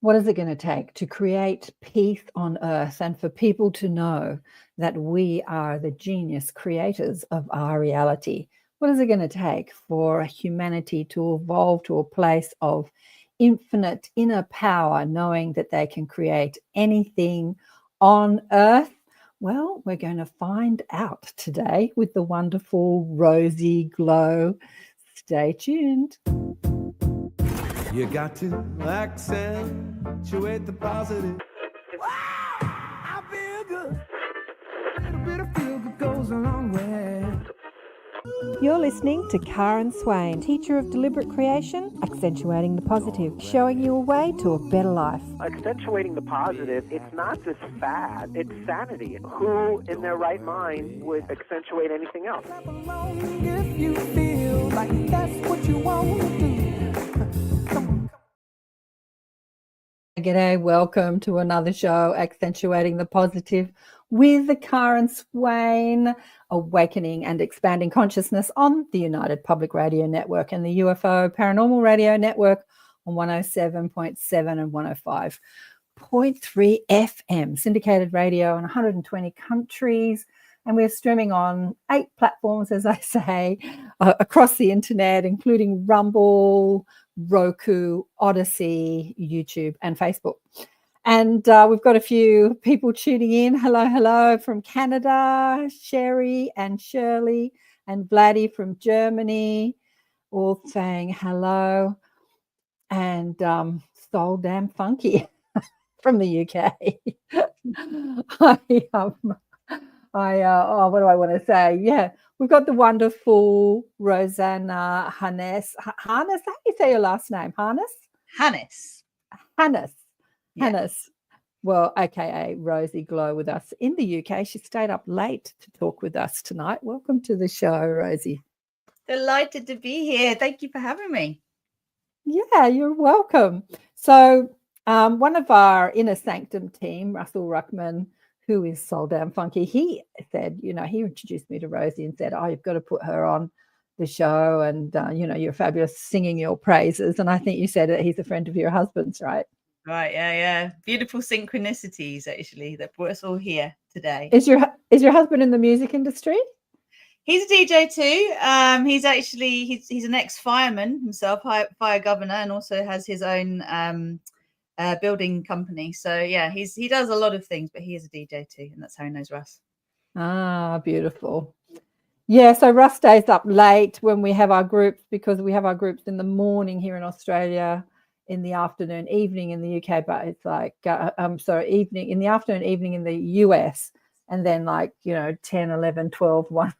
What is it going to take to create peace on Earth and for people to know that we are the genius creators of our reality? What is it going to take for humanity to evolve to a place of infinite inner power, knowing that they can create anything on Earth? Well, we're going to find out today with the wonderful RozyGlow. Stay tuned. You got to accentuate the positive. Wow, I feel good. A little bit of feel good goes a long way. You're listening to Karen Swain, teacher of deliberate creation, accentuating the positive, showing you a way to a better life. Accentuating the positive, it's not just fad, it's sanity. Who in their right mind would accentuate anything else? If you feel like that's what you want to do. G'day, welcome to another show, Accentuating the Positive with the Karen Swain, awakening and expanding consciousness on the United Public Radio Network and the UFO Paranormal Radio Network on 107.7 and 105.3 FM, syndicated radio in 120 countries. And we're streaming on 8 platforms, as I say, across the internet, including Rumble, Roku, Odyssey, YouTube, and Facebook. And we've got a few people tuning in. Hello from Canada, Sherry and Shirley and Vladdy from Germany, all saying hello. And Soul Damn Funky from the UK. What do I want to say? Yeah, we've got the wonderful Rosanna Hannes. Hannes, how do you say your last name? Hannes? Hannes. Yeah. Hannes. Well, aka RozyGlow with us in the UK. She stayed up late to talk with us tonight. Welcome to the show, Rosie. Delighted to be here. Thank you for having me. Yeah, you're welcome. So one of our Inner Sanctum team, Russell Ruckman, who is Soul Damn Funky, he said, he introduced me to Rosie and said, you've got to put her on the show. And, you're fabulous singing your praises. And I think you said that he's a friend of your husband's, right? Right. Yeah. Beautiful synchronicities, actually, that brought us all here today. Is your husband in the music industry? He's a DJ too. He's an ex-fireman himself, fire governor, and also has his own building company. So yeah, he does a lot of things, but he is a DJ too, and that's how he knows Russ. Ah, beautiful. Yeah, so Russ stays up late when we have our groups, because we have our groups in the morning here in Australia, in the afternoon, evening in the UK, but it's like evening in the afternoon, evening in the US, and then 10, 11, 12, 1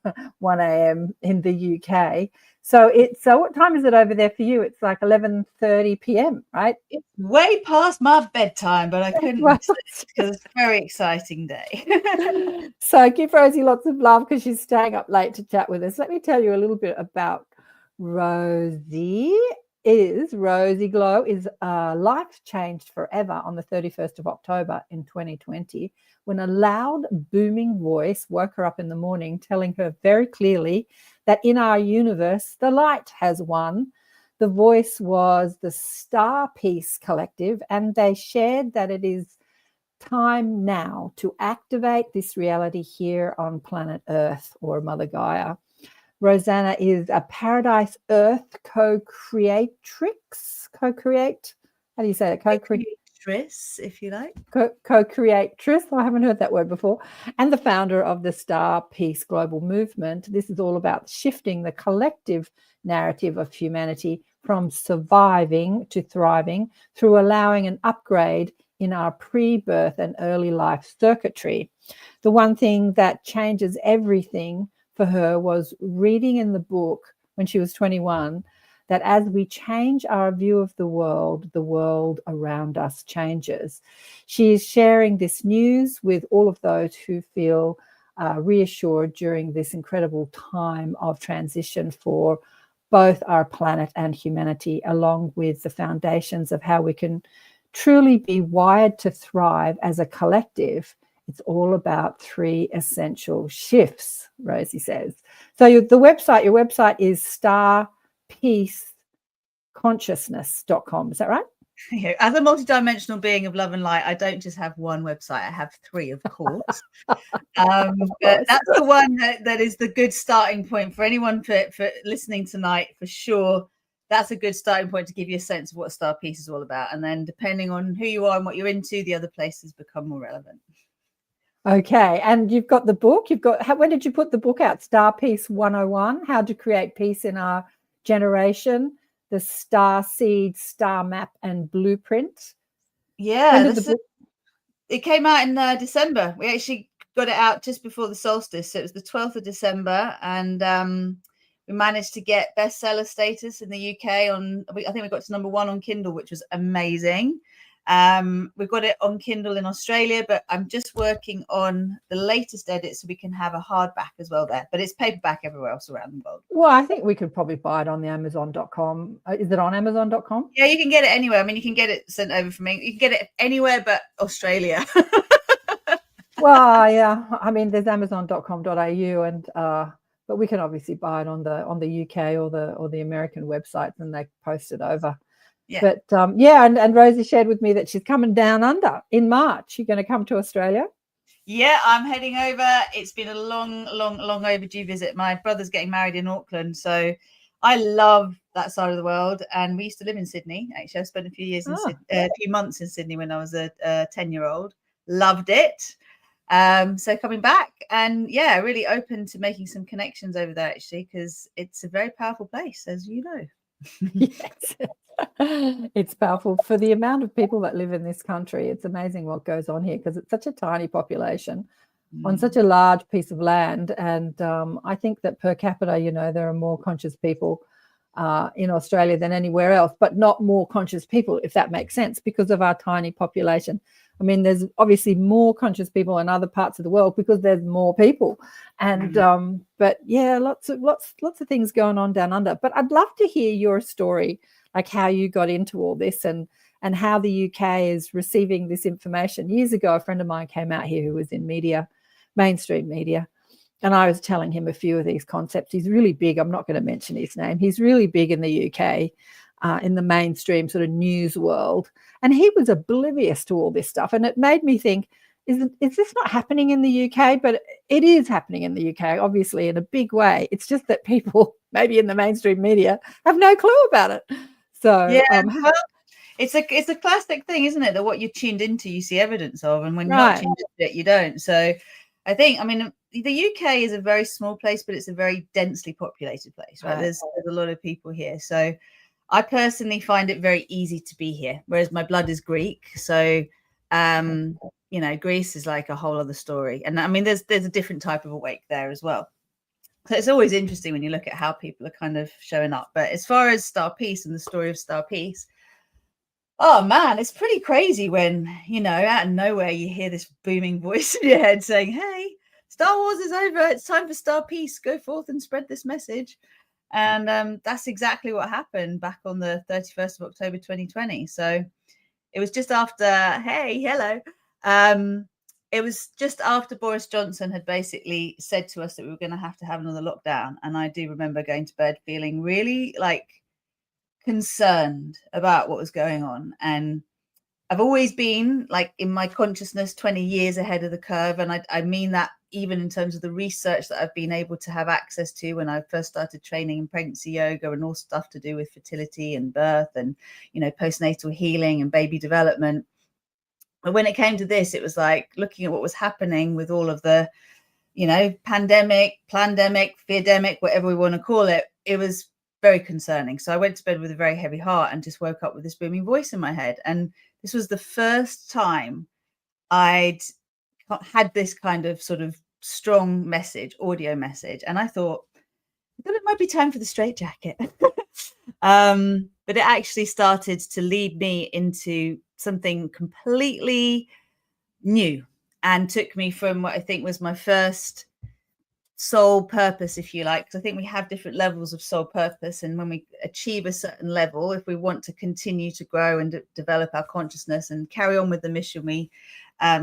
a.m. in the UK. So what time is it over there for you? It's like 11:30 p.m., right? It's way past my bedtime, but I couldn't miss it because it's a very exciting day. So give Rosie lots of love because she's staying up late to chat with us. Let me tell you a little bit about Rosie. RozyGlow is life changed forever on the 31st of October in 2020, when a loud booming voice woke her up in the morning, telling her very clearly that in our universe, the light has won. The voice was the StarPeace Collective, and they shared that it is time now to activate this reality here on planet Earth, or Mother Gaia. Rosanna is a Paradise Earth CoCreatrice. How do you say it? Co-creatrice, if you like. Co-creatrice. I haven't heard that word before. And the founder of the StarPeace Global Movement. This is all about shifting the collective narrative of humanity from surviving to thriving through allowing an upgrade in our pre-birth and early life circuitry. The one thing that changes everything for her was reading in the book when she was 21 that as we change our view of the world around us changes. She is sharing this news with all of those who feel reassured during this incredible time of transition for both our planet and humanity, along with the foundations of how we can truly be wired to thrive as a collective. It's all about 3 essential shifts, Rosie says. So your website is StarPeaceConsciousness.com. Is that right? As a multidimensional being of love and light, I don't just have one website. I have 3, of course. But that's the one that is the good starting point for anyone for listening tonight, for sure. That's a good starting point to give you a sense of what StarPeace is all about. And then depending on who you are and what you're into, the other places become more relevant. Okay. And you've got the book. When did you put the book out? StarPeace 101, How to Create Peace in Our Generation, the Star Seed, Star Map, and Blueprint. Yeah. It came out in December. We actually got it out just before the solstice. So it was the 12th of December. And we managed to get bestseller status in the UK I think we got to number 1 on Kindle, which was amazing. We've got it on Kindle in Australia, but I'm just working on the latest edit so we can have a hardback as well there. But it's paperback everywhere else around the world. Well, I think we could probably buy it on the Amazon.com. Is it on Amazon.com? Yeah, you can get it anywhere. I mean, you can get it sent over from me. You can get it anywhere but Australia. Well, yeah. I mean, there's Amazon.com.au, and but we can obviously buy it on the UK or the American websites, and they post it over. Yeah. But and Rosie shared with me that she's coming down under in March. You're going to come to Australia? Yeah, I'm heading over. It's been a long overdue visit. My brother's getting married in Auckland, so I love that side of the world. And we used to live in Sydney. Actually, I spent a few years a few months in Sydney when I was a 10-year-old. Loved it. So coming back, and really open to making some connections over there, actually, because it's a very powerful place, as you know. Yes. It's powerful for the amount of people that live in this country. It's amazing what goes on here, because it's such a tiny population on such a large piece of land. And I think that per capita, there are more conscious people in Australia than anywhere else, but not more conscious people, if that makes sense, because of our tiny population. I mean, there's obviously more conscious people in other parts of the world because there's more people. And but yeah, lots of things going on down under. But I'd love to hear your story, like how you got into all this and how the UK is receiving this information. Years ago, a friend of mine came out here who was in media, mainstream media, and I was telling him a few of these concepts. He's really big. I'm not going to mention his name. He's really big in the UK, in the mainstream sort of news world. And he was oblivious to all this stuff. And it made me think, is this not happening in the UK? But it is happening in the UK, obviously, in a big way. It's just that people, maybe in the mainstream media, have no clue about it. So well, it's a classic thing, isn't it? That what you're tuned into, you see evidence of, and when you're not tuned into it, you don't. So I think, I mean, the UK is a very small place, but it's a very densely populated place, right? There's a lot of people here. So I personally find it very easy to be here, whereas my blood is Greek. So, Greece is like a whole other story. And I mean, there's a different type of awake there as well. So it's always interesting when you look at how people are kind of showing up. But as far as StarPeace and the story of StarPeace, oh man, it's pretty crazy when, out of nowhere, you hear this booming voice in your head saying, hey, Star Wars is over. It's time for StarPeace. Go forth and spread this message. And that's exactly what happened back on the 31st of October, 2020. So it was just after, hey, hello. It was just after Boris Johnson had basically said to us that we were going to have another lockdown. And I do remember going to bed feeling really concerned about what was going on. And I've always been in my consciousness 20 years ahead of the curve. And I mean that even in terms of the research that I've been able to have access to when I first started training in pregnancy yoga and all stuff to do with fertility and birth and, postnatal healing and baby development. But when it came to this, it was like looking at what was happening with all of the, pandemic, plandemic, feardemic, whatever we want to call it. It was very concerning. So I went to bed with a very heavy heart and just woke up with this booming voice in my head. And this was the first time I'd had this kind of sort of strong audio message. And I thought that it might be time for the straitjacket. But it actually started to lead me into something completely new and took me from what I think was my first soul purpose, if you like, because I think we have different levels of soul purpose. And when we achieve a certain level, if we want to continue to grow and develop our consciousness and carry on with the mission we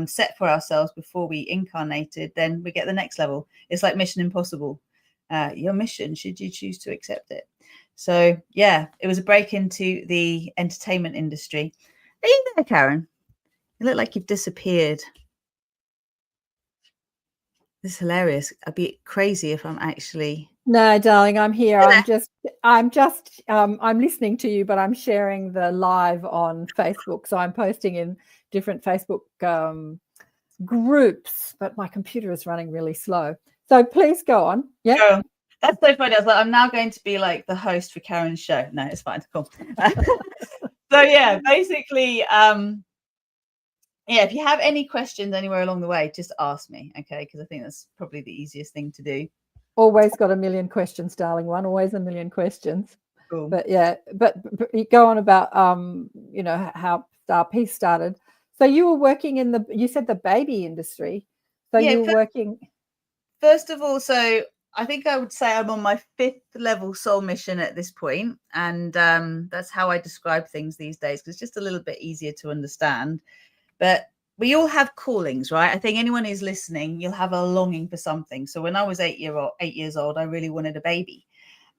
set for ourselves before we incarnated, then we get the next level. It's like Mission Impossible. Your mission, should you choose to accept it. So yeah, it was a break into the entertainment industry. Are you there, Karen? You look like you've disappeared. This is hilarious. I'd be crazy if I'm actually... No, darling, I'm here. You're I'm listening to you, but I'm sharing the live on Facebook. So I'm posting in different Facebook groups, but my computer is running really slow. So please go on. Yeah. Girl, that's so funny. I was like, I'm now going to be like the host for Karen's show. No, it's fine. Cool. So yeah, basically, yeah, if you have any questions anywhere along the way, just ask me, okay? Because I think that's probably the easiest thing to do. Always got a million questions, darling one. Always a million questions. Cool. But yeah, but you go on about you know, how StarPeace started. So you were working in you said the baby industry. So Yeah, you were working. First of all, so I think I would say I'm on my 5th level soul mission at this point, and that's how I describe things these days, because it's just a little bit easier to understand. But we all have callings, right? I think anyone who's listening, you'll have a longing for something. So when I was 8 years old, I really wanted a baby.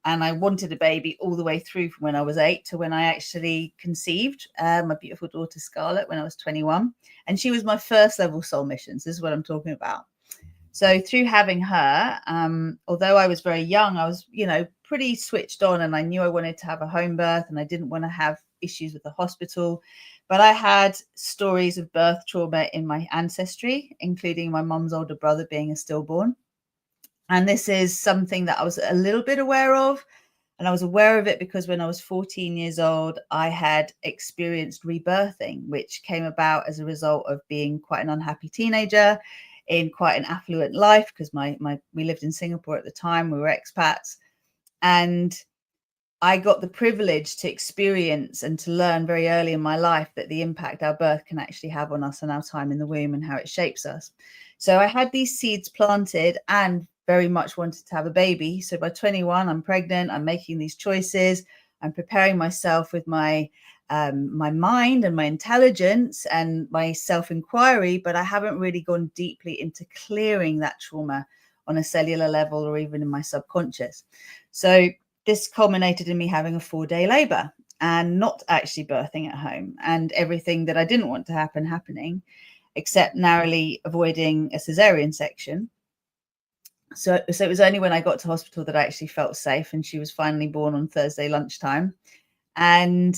And I wanted a baby all the way through from when I was 8 to when I actually conceived my beautiful daughter, Scarlett, when I was 21. And she was my 1st level soul mission. So this is what I'm talking about. So through having her, although I was very young, I was, you know, pretty switched on, and I knew I wanted to have a home birth and I didn't want to have issues with the hospital. But I had stories of birth trauma in my ancestry, including my mum's older brother being a stillborn. And this is something that I was a little bit aware of. And I was aware of it because when I was 14 years old, I had experienced rebirthing, which came about as a result of being quite an unhappy teenager in quite an affluent life, because we lived in Singapore at the time. We were expats. And I got the privilege to experience and to learn very early in my life that the impact our birth can actually have on us and our time in the womb and how it shapes us. So I had these seeds planted and very much wanted to have a baby. So by 21, I'm pregnant. I'm making these choices. I'm preparing myself with my mind and my intelligence and my self-inquiry, but I haven't really gone deeply into clearing that trauma on a cellular level or even in my subconscious. So this culminated in me having a 4-day labor and not actually birthing at home, and everything that I didn't want to happen happening, except narrowly avoiding a cesarean section. So it was only when I got to hospital that I actually felt safe, and she was finally born on Thursday lunchtime. And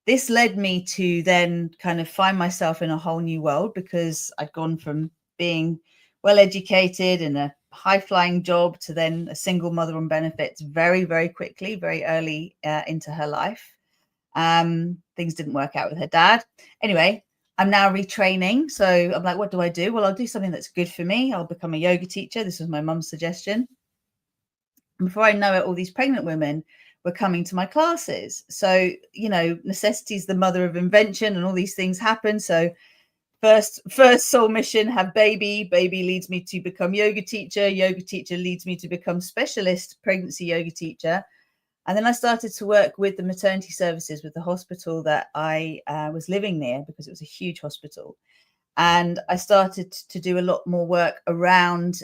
this led me to then kind of find myself in a whole new world, because I'd gone from being well educated in a high-flying job to then a single mother on benefits very, very quickly, very early into her life. Things didn't work out with her dad. Anyway, I'm now retraining. So I'm like, what do I do? Well, I'll do something that's good for me. I'll become a yoga teacher. This was my mum's suggestion. And before I know it, all these pregnant women were coming to my classes. So, you know, necessity is the mother of invention, and all these things happen. So first soul mission, have baby leads me to become yoga teacher leads me to become specialist pregnancy yoga teacher. And then I started to work with the maternity services with the hospital that I was living near, because it was a huge hospital. And I started to do a lot more work around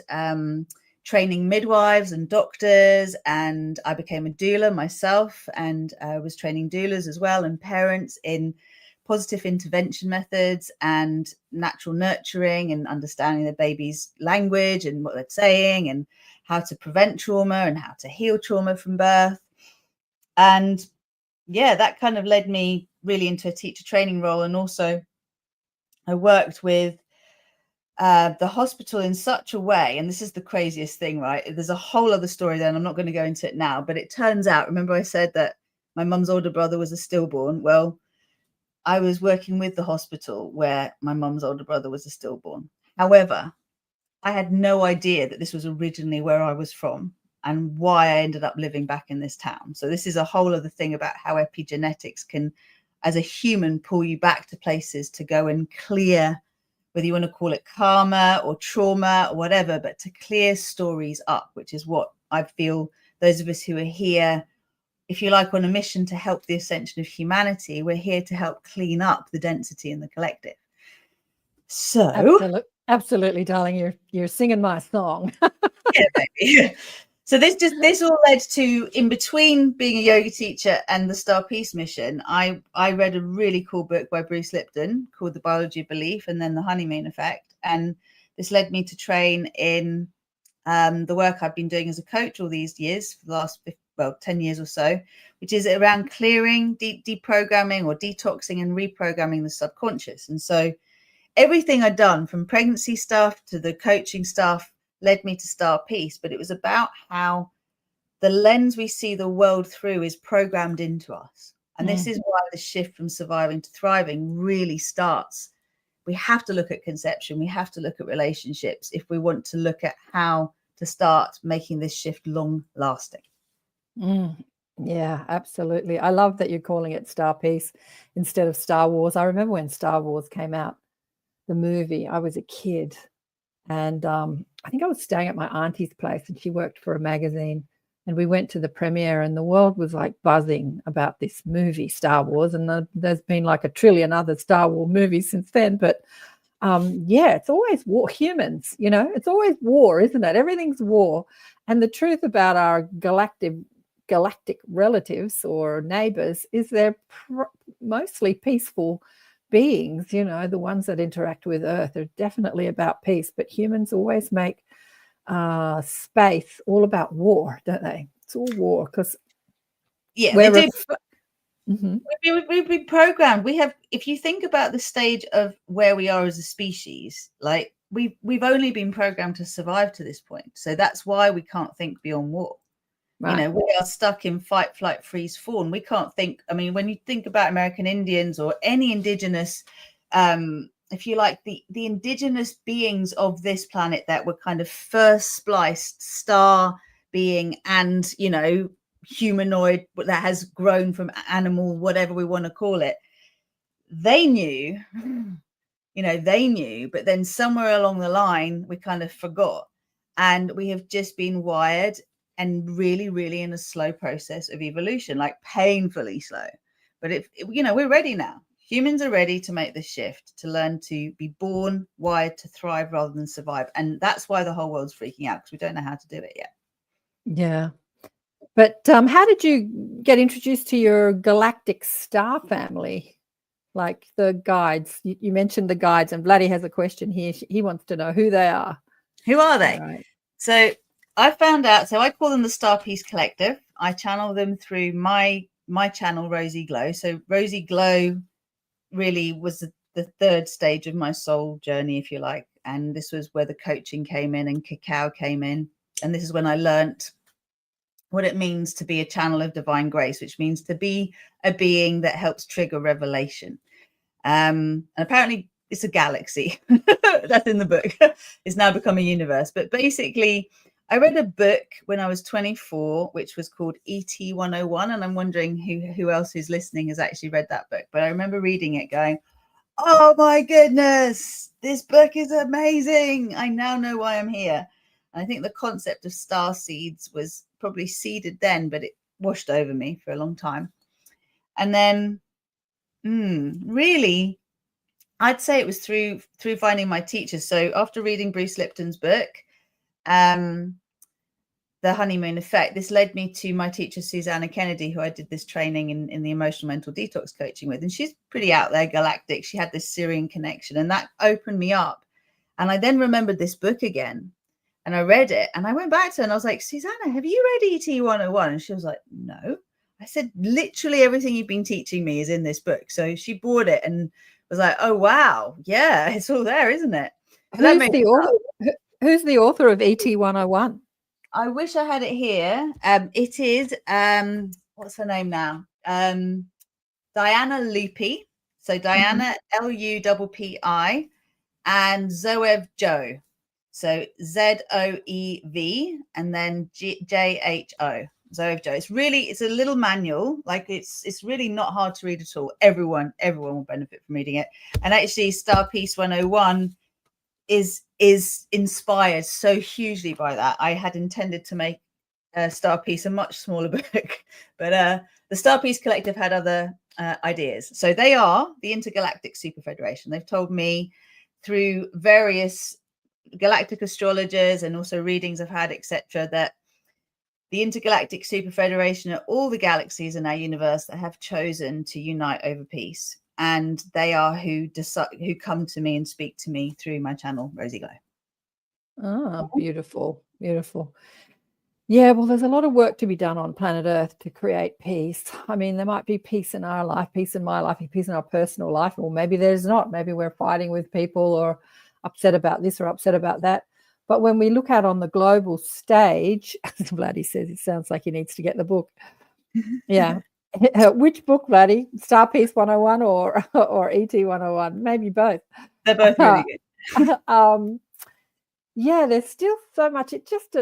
training midwives and doctors, and I became a doula myself, and I was training doulas as well, and parents in positive intervention methods and natural nurturing, and understanding the baby's language and what they're saying, and how to prevent trauma and how to heal trauma from birth. And yeah, that kind of led me really into a teacher training role. And also I worked with the hospital in such a way, and this is the craziest thing, right? There's a whole other story there, and I'm not going to go into it now, but it turns out, remember I said that my mum's older brother was a stillborn? Well, I was working with the hospital where my mum's older brother was a stillborn. However, I had no idea that this was originally where I was from and why I ended up living back in this town. So this is a whole other thing about how epigenetics can, as a human, pull you back to places to go and clear, whether you want to call it karma or trauma or whatever, but to clear stories up, which is what I feel those of us who are here, if you like, on a mission to help the ascension of humanity, we're here to help clean up the density in the collective. So Absolutely, darling, you're singing my song. yeah, baby. So this all led to, in between being a yoga teacher and the StarPeace mission, I read a really cool book by Bruce Lipton called The Biology of Belief and then The Honeymoon Effect. And this led me to train in the work I've been doing as a coach all these years, for the last 10 years or so, which is around clearing, deprogramming or detoxing and reprogramming the subconscious. And so everything I'd done, from pregnancy stuff to the coaching stuff, led me to StarPeace. But it was about how the lens we see the world through is programmed into us. And this is why the shift from surviving to thriving really starts. We have to look at conception. We have to look at relationships if we want to look at how to start making this shift long lasting. Yeah, absolutely. I love that you're calling it StarPeace instead of Star Wars. I remember when Star Wars came out, the movie, I was a kid, and I think I was staying at my auntie's place, and she worked for a magazine, and we went to the premiere, and the world was like buzzing about this movie, Star Wars, and there's been like a trillion other Star Wars movies since then. But yeah, it's always war. Humans, it's always war, isn't it? Everything's war. And the truth about our galactic relatives or neighbors is they're mostly peaceful beings. The ones that interact with Earth are definitely about peace, but humans always make space all about war, don't they? It's all war because they do. We've been programmed. If you think about the stage of where we are as a species, like we've only been programmed to survive to this point. So that's why we can't think beyond war. Right. We are stuck in fight, flight, freeze, fawn. We can't think. I mean, when you think about American Indians or any indigenous, if you like, the indigenous beings of this planet that were kind of first spliced star being and, humanoid that has grown from animal, whatever we want to call it, they knew, but then somewhere along the line, we kind of forgot. And we have just been wired and really, really in a slow process of evolution, like painfully slow. But we're ready now. Humans are ready to make this shift, to learn to be born, wired to thrive rather than survive. And that's why the whole world's freaking out, because we don't know how to do it yet. Yeah. But how did you get introduced to your galactic star family? Like the guides, you mentioned the guides, and Vladdy has a question here. He wants to know who they are. Who are they? Right. So I found out, so I call them the StarPeace Collective. I channel them through my channel, RozyGlow. So RozyGlow really was the third stage of my soul journey, if you like. And this was where the coaching came in and cacao came in. And this is when I learnt what it means to be a channel of divine grace, which means to be a being that helps trigger revelation. And apparently it's a galaxy. That's in the book. It's now become a universe. But basically, I read a book when I was 24, which was called ET 101. And I'm wondering who else who's listening has actually read that book. But I remember reading it going, oh my goodness, this book is amazing. I now know why I'm here. And I think the concept of star seeds was probably seeded then, but it washed over me for a long time. And then really, I'd say it was through finding my teachers. So after reading Bruce Lipton's book, The Honeymoon Effect, this led me to my teacher, Rosanna Kennedy, who I did this training in the emotional mental detox coaching with. And she's pretty out there, galactic. She had this Syrian connection, and that opened me up. And I then remembered this book again. And I read it, and I went back to her and I was like, Rosanna, have you read ET 101? And she was like, no. I said, literally everything you've been teaching me is in this book. So she bought it and was like, oh, wow. Yeah, it's all there, isn't it? Who's the author of ET 101? I wish I had it here. It is, what's her name now? Diana Lupi. So Diana, Lupi, and Zoev Joe. So Zoev and then Jho. Zoev Joe. It's a little manual. Like it's really not hard to read at all. Everyone will benefit from reading it. And actually, StarPeace 101 is inspired so hugely by that. I had intended to make StarPeace a much smaller book, but the StarPeace Collective had other ideas. So they are the Intergalactic Super Federation. They've told me through various galactic astrologers and also readings I've had, etc., that the Intergalactic Super Federation are all the galaxies in our universe that have chosen to unite over peace. And they are who come to me and speak to me through my channel, RozyGlow. Ah, beautiful, beautiful. Yeah, well, there's a lot of work to be done on planet Earth to create peace. I mean, there might be peace in our life, peace in my life, peace in our personal life, or maybe there's not. Maybe we're fighting with people or upset about this or upset about that. But when we look out on the global stage, as Vladdy says, it sounds like he needs to get the book. Yeah. Which book, Vladdy? StarPeace 101 or ET 101? Maybe both. They're both really good. Yeah, there's still so much. It just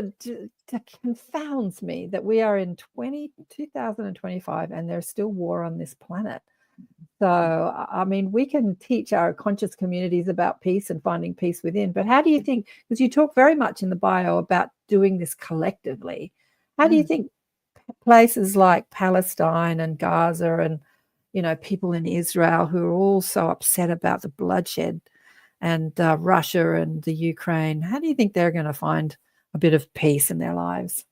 confounds me that we are in 2025 and there's still war on this planet. So, I mean, we can teach our conscious communities about peace and finding peace within. But how do you think, because you talk very much in the bio about doing this collectively, how do you think places like Palestine and Gaza and, you know, people in Israel who are all so upset about the bloodshed and Russia and the Ukraine, how do you think they're going to find a bit of peace in their lives?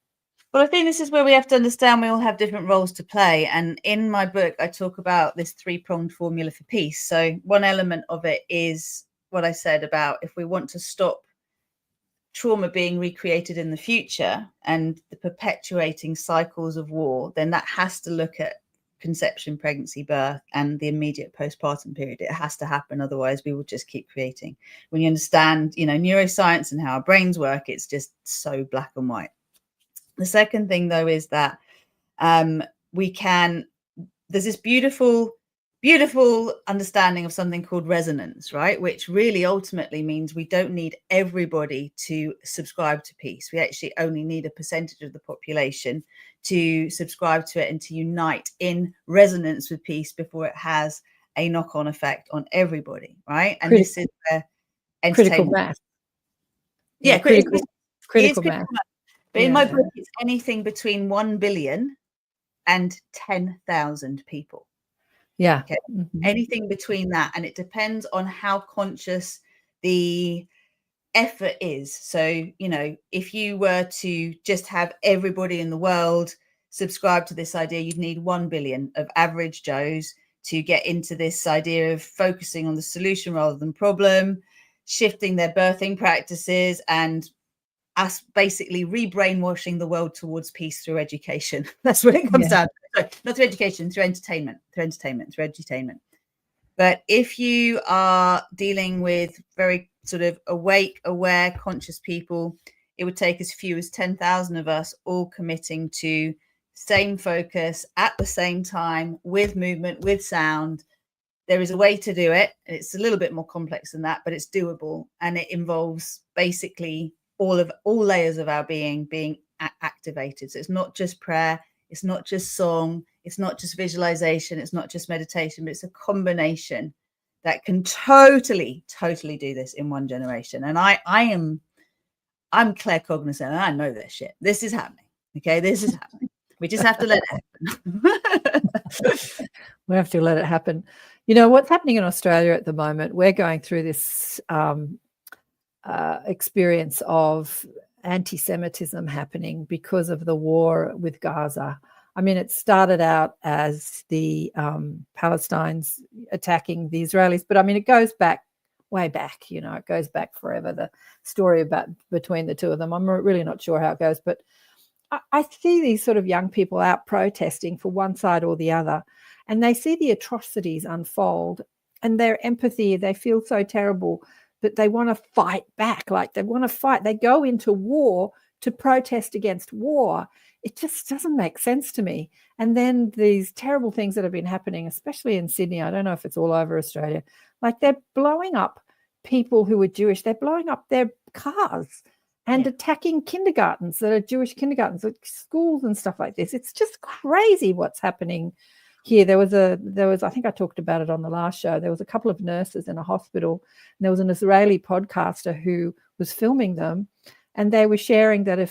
Well, I think this is where we have to understand we all have different roles to play. And in my book, I talk about this 3-pronged formula for peace. So one element of it is what I said about if we want to stop trauma being recreated in the future and the perpetuating cycles of war, then that has to look at conception, pregnancy, birth, and the immediate postpartum period. It has to happen. Otherwise, we will just keep creating. When you understand, you know, neuroscience and how our brains work, it's just so black and white. The second thing, though, is that there's this beautiful understanding of something called resonance, right? Which really ultimately means we don't need everybody to subscribe to peace. We actually only need a percentage of the population to subscribe to it and to unite in resonance with peace before it has a knock-on effect on everybody, right? And this is where critical mass. Yeah, critical mass. But in my book, it's anything between 1 billion and 10,000 people. Yeah. Okay. Anything between that. And it depends on how conscious the effort is. So, you know, if you were to just have everybody in the world subscribe to this idea, you'd need 1 billion of average Joes to get into this idea of focusing on the solution rather than problem, shifting their birthing practices, and us basically re-brainwashing the world towards peace through education. That's what it comes down to. Sorry, not through education, through entertainment. But if you are dealing with very sort of awake, aware, conscious people, it would take as few as 10,000 of us all committing to same focus at the same time, with movement, with sound. There is a way to do it. It's a little bit more complex than that, but it's doable. And it involves basically all layers of our being activated. So it's not just prayer, it's not just song, it's not just visualization, it's not just meditation, but it's a combination that can totally do this in one generation. And I'm claircognizant and I know this shit. This is happening. Okay, this is happening. We just have to let it happen. We have to let it happen. You know, what's happening in Australia at the moment, we're going through this experience of anti-Semitism happening because of the war with Gaza. I mean, it started out as the Palestinians attacking the Israelis, but I mean, it goes back, way back, you know, it goes back forever, the story about between the two of them. I'm really not sure how it goes, but I see these sort of young people out protesting for one side or the other, and they see the atrocities unfold and their empathy, they feel so terrible, but they want to fight back. Like they want to fight. They go into war to protest against war. It just doesn't make sense to me. And then these terrible things that have been happening, especially in Sydney, I don't know if it's all over Australia, like they're blowing up people who are Jewish. They're blowing up their cars and attacking kindergartens that are Jewish kindergartens, like schools and stuff like this. It's just crazy what's happening here. There was, I think I talked about it on the last show. There was a couple of nurses in a hospital, and there was an Israeli podcaster who was filming them, and they were sharing that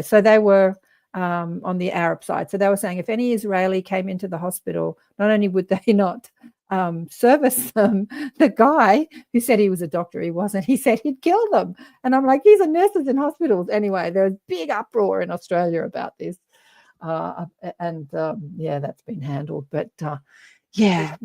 so they were on the Arab side. So they were saying if any Israeli came into the hospital, not only would they not service them, the guy who said he was a doctor, he wasn't, he said he'd kill them. And I'm like, these are nurses in hospitals. Anyway, there was big uproar in Australia about this. Yeah, that's been handled. But yeah.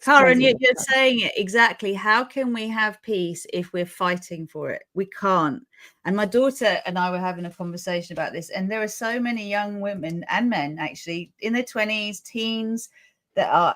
Karen, you're saying it exactly. How can we have peace if we're fighting for it? We can't. And my daughter and I were having a conversation about this. And there are so many young women and men, actually, in their 20s, teens, that are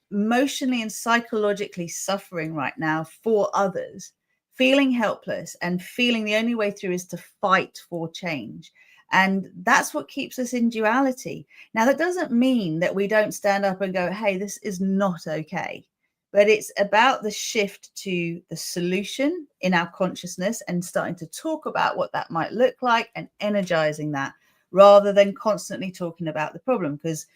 emotionally and psychologically suffering right now for others, feeling helpless and feeling the only way through is to fight for change. And that's what keeps us in duality. Now, that doesn't mean that we don't stand up and go, hey, this is not okay. But it's about the shift to the solution in our consciousness and starting to talk about what that might look like and energizing that rather than constantly talking about the problem. Because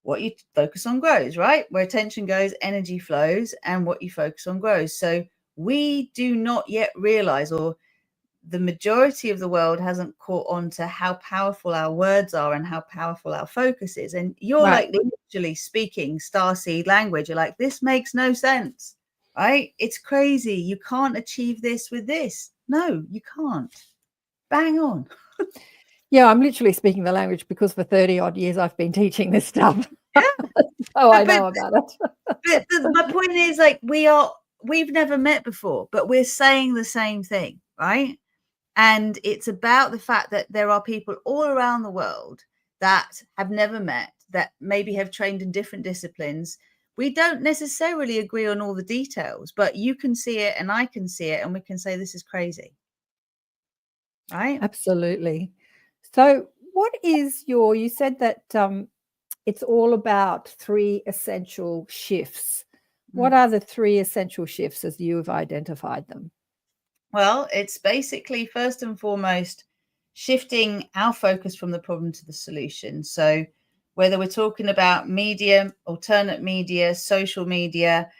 what you focus on grows, right? Where attention goes, energy flows, and what you focus on grows. So we do not yet realize, or the majority of the world hasn't caught on to how powerful our words are and how powerful our focus is. And you're like literally speaking starseed language. You're like, this makes no sense, right? It's crazy. You can't achieve this with this. No, you can't. Bang on. Yeah, I'm literally speaking the language because for 30 odd years I've been teaching this stuff. Yeah. I know about it. But my point is, like, we've never met before, but we're saying the same thing, right? And it's about the fact that there are people all around the world that have never met, that maybe have trained in different disciplines. We don't necessarily agree on all the details, but you can see it and I can see it and we can say this is crazy. Right? Absolutely. So what is you said that it's all about 3 essential shifts. What are the 3 essential shifts as you've identified them? Well, it's basically, first and foremost, shifting our focus from the problem to the solution. So whether we're talking about media, alternate media, social media,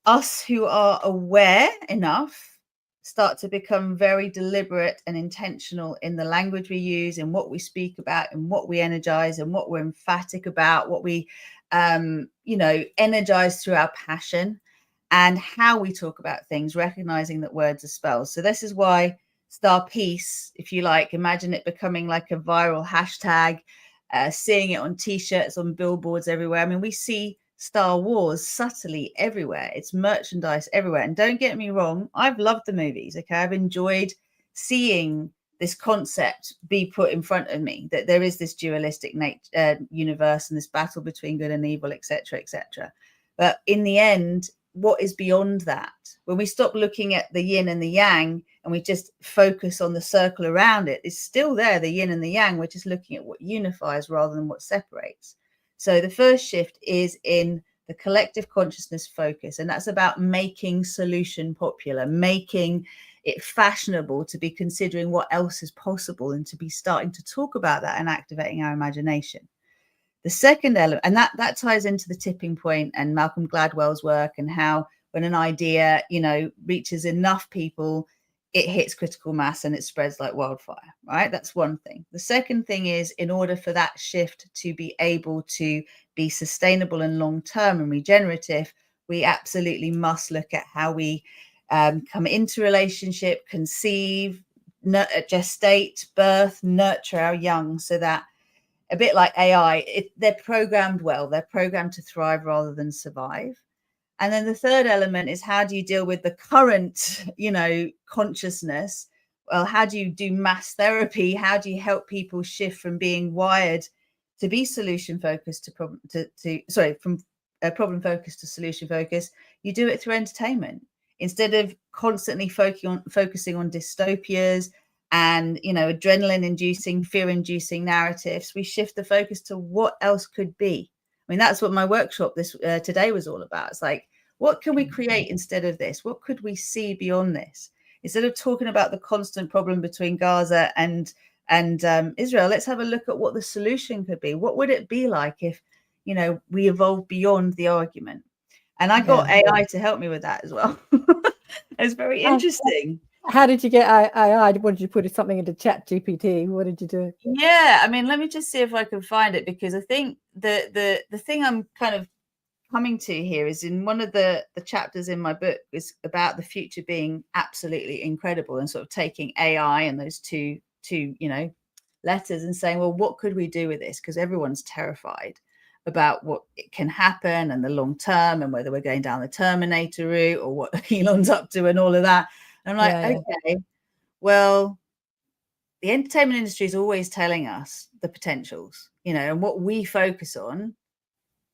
us who are aware enough start to become very deliberate and intentional in the language we use, in what we speak about, and what we energize, and what we're emphatic about, what we, energize through our passion, and how we talk about things, recognizing that words are spells. So this is why StarPeace, if you like, imagine it becoming like a viral hashtag, seeing it on T-shirts, on billboards everywhere. I mean, we see Star Wars subtly everywhere. It's merchandise everywhere. And don't get me wrong, I've loved the movies. Okay, I've enjoyed seeing this concept be put in front of me, that there is this dualistic universe and this battle between good and evil, etc., etc. But in the end, what is beyond that? When we stop looking at the yin and the yang and we just focus on the circle around it, it's still there, the yin and the yang. We're just looking at what unifies rather than what separates. So the first shift is in the collective consciousness focus, and that's about making solution popular, making it fashionable to be considering what else is possible and to be starting to talk about that and activating our imagination. The second element, and that ties into the tipping point and Malcolm Gladwell's work, and how when an idea, reaches enough people, it hits critical mass and it spreads like wildfire, right? That's one thing. The second thing is, in order for that shift to be able to be sustainable and long-term and regenerative, we absolutely must look at how we come into relationship, conceive, gestate, birth, nurture our young, so that, a bit like AI, they're programmed well. They're programmed to thrive rather than survive. And then the third element is, how do you deal with the current, consciousness? Well, how do you do mass therapy? How do you help people shift from being wired to be solution focused from problem focused to solution focused? You do it through entertainment. Instead of constantly focusing on dystopias and, adrenaline inducing, fear inducing narratives, we shift the focus to what else could be. I mean, that's what my workshop today was all about. It's like, what can we create instead of this? What could we see beyond this? Instead of talking about the constant problem between Gaza and Israel, let's have a look at what the solution could be. What would it be like if, we evolved beyond the argument? And I got AI to help me with that as well. It's very interesting. How did you get AI? What did you put something into Chat GPT? What did you do? Yeah, I mean, let me just see if I can find it, because I think the thing I'm kind of coming to here is in one of the chapters in my book is about the future being absolutely incredible, and sort of taking AI and those two letters and saying, well, what could we do with this? Because everyone's terrified about what it can happen and the long term, and whether we're going down the Terminator route or what Elon's up to and all of that. And I'm like, okay, well, the entertainment industry is always telling us the potentials, and what we focus on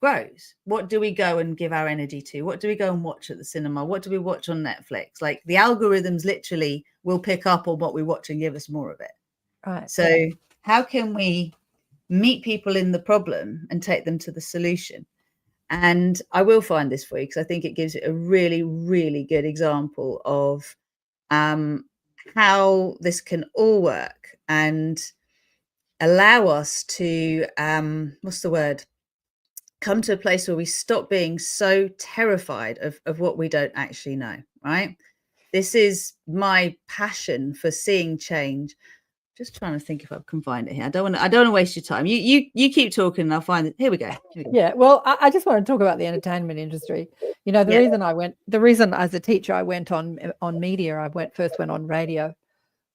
grows. What do we go and give our energy to? What do we go and watch at the cinema? What do we watch on Netflix? Like, the algorithms literally will pick up on what we watch and give us more of it. Right. So how can we meet people in the problem and take them to the solution? And I will find this for you, because I think it gives a really, really good example of how this can all work and allow us to come to a place where we stop being so terrified of what we don't actually know. Right? This is my passion for seeing change. Just trying to think if I can find it here. I don't want to waste your time. You keep talking and I'll find it. Here we go. Yeah, well, I just want to talk about the entertainment industry. The reason as a teacher I went on media, I first went on radio,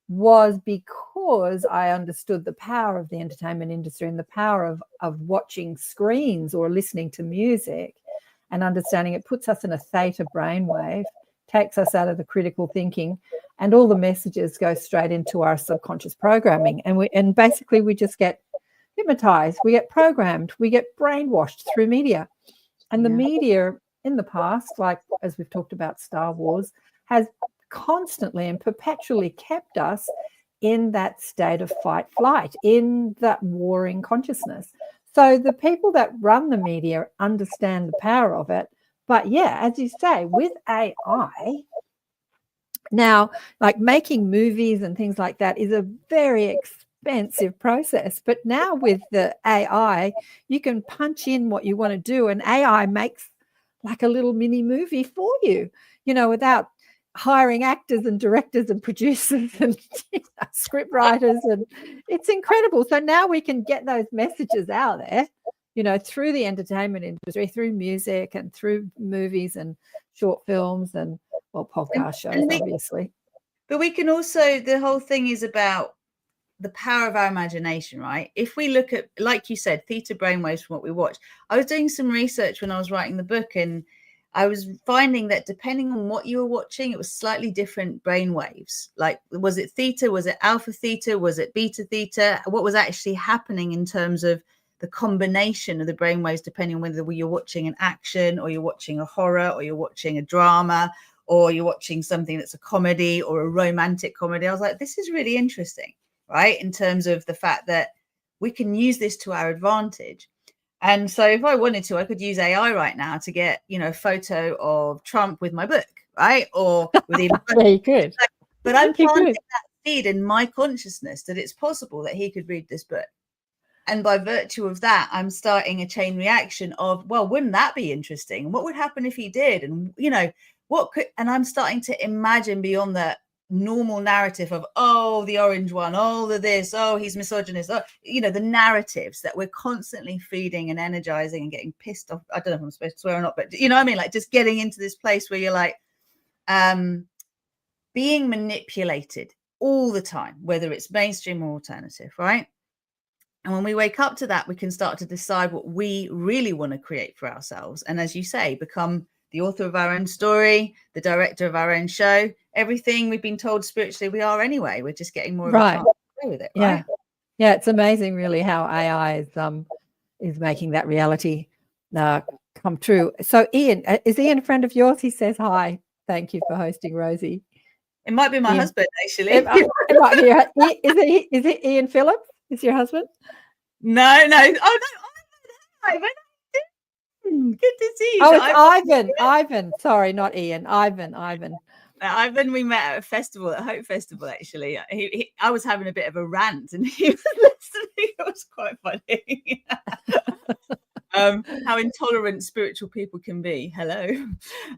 was because I understood the power of the entertainment industry and the power of watching screens or listening to music, and understanding it puts us in a theta brainwave, takes us out of the critical thinking, and all the messages go straight into our subconscious programming, and basically we just get hypnotized, we get programmed, we get brainwashed through media. And the media in the past, like as we've talked about Star Wars, has constantly and perpetually kept us in that state of fight flight, in that warring consciousness. So the people that run the media understand the power of it. But yeah, as you say, with AI now, like making movies and things like that is a very expensive process. But now with the AI, you can punch in what you want to do, and AI makes like a little mini movie for you, without hiring actors and directors and producers and script writers. And it's incredible. So now we can get those messages out there, through the entertainment industry, through music and through movies and short films and podcast shows, obviously. But we can also, the whole thing is about the power of our imagination, right? If we look at, like you said, theta brainwaves from what we watch. I was doing some research when I was writing the book, and I was finding that depending on what you were watching, it was slightly different brainwaves. Like, was it theta? Was it alpha theta? Was it beta theta? What was actually happening in terms of the combination of the brainwaves, depending on whether you're watching an action, or you're watching a horror, or you're watching a drama, or you're watching something that's a comedy or a romantic comedy. I was like, this is really interesting, right? In terms of the fact that we can use this to our advantage. And so if I wanted to, I could use AI right now to get, a photo of Trump with my book, right? Or with Elon. Yeah, you could. But I'm planting that seed in my consciousness that it's possible that he could read this book. And by virtue of that, I'm starting a chain reaction of, well, wouldn't that be interesting? What would happen if he did? And, and I'm starting to imagine beyond the normal narrative of, oh, the orange one, oh, the this, oh, he's misogynist, oh, the narratives that we're constantly feeding and energizing and getting pissed off. I don't know if I'm supposed to swear or not, but you know what I mean? Like, just getting into this place where you're like being manipulated all the time, whether it's mainstream or alternative, right? And when we wake up to that, we can start to decide what we really want to create for ourselves. And as you say, become the author of our own story, the director of our own show, everything we've been told spiritually we are anyway. We're just getting more of a chance to play with it, right? Yeah, it's amazing really how AI is making that reality come true. So Ian, is Ian a friend of yours? He says hi. Thank you for hosting, Rosie. It might be my husband, actually. It might be, is it Ian Phillips? Is your husband? No. Oh, no. Good to see you. Oh, it's Ivan. Sorry, not Ian. Ivan. Ivan, we met at a festival, at Hope Festival, actually. I was having a bit of a rant and he was listening. It was quite funny. How intolerant spiritual people can be. Hello.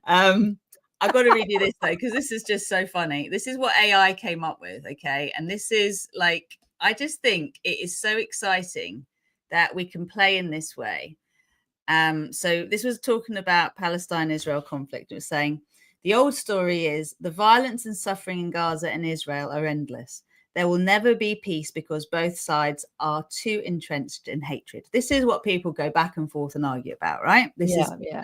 I've got to read you this, though, because this is just so funny. This is what AI came up with, okay? And this is like, I just think it is so exciting that we can play in this way. So this was talking about Palestine-Israel conflict. It was saying the old story is the violence and suffering in Gaza and Israel are endless. There will never be peace because both sides are too entrenched in hatred. This is what people go back and forth and argue about, right? This is standard.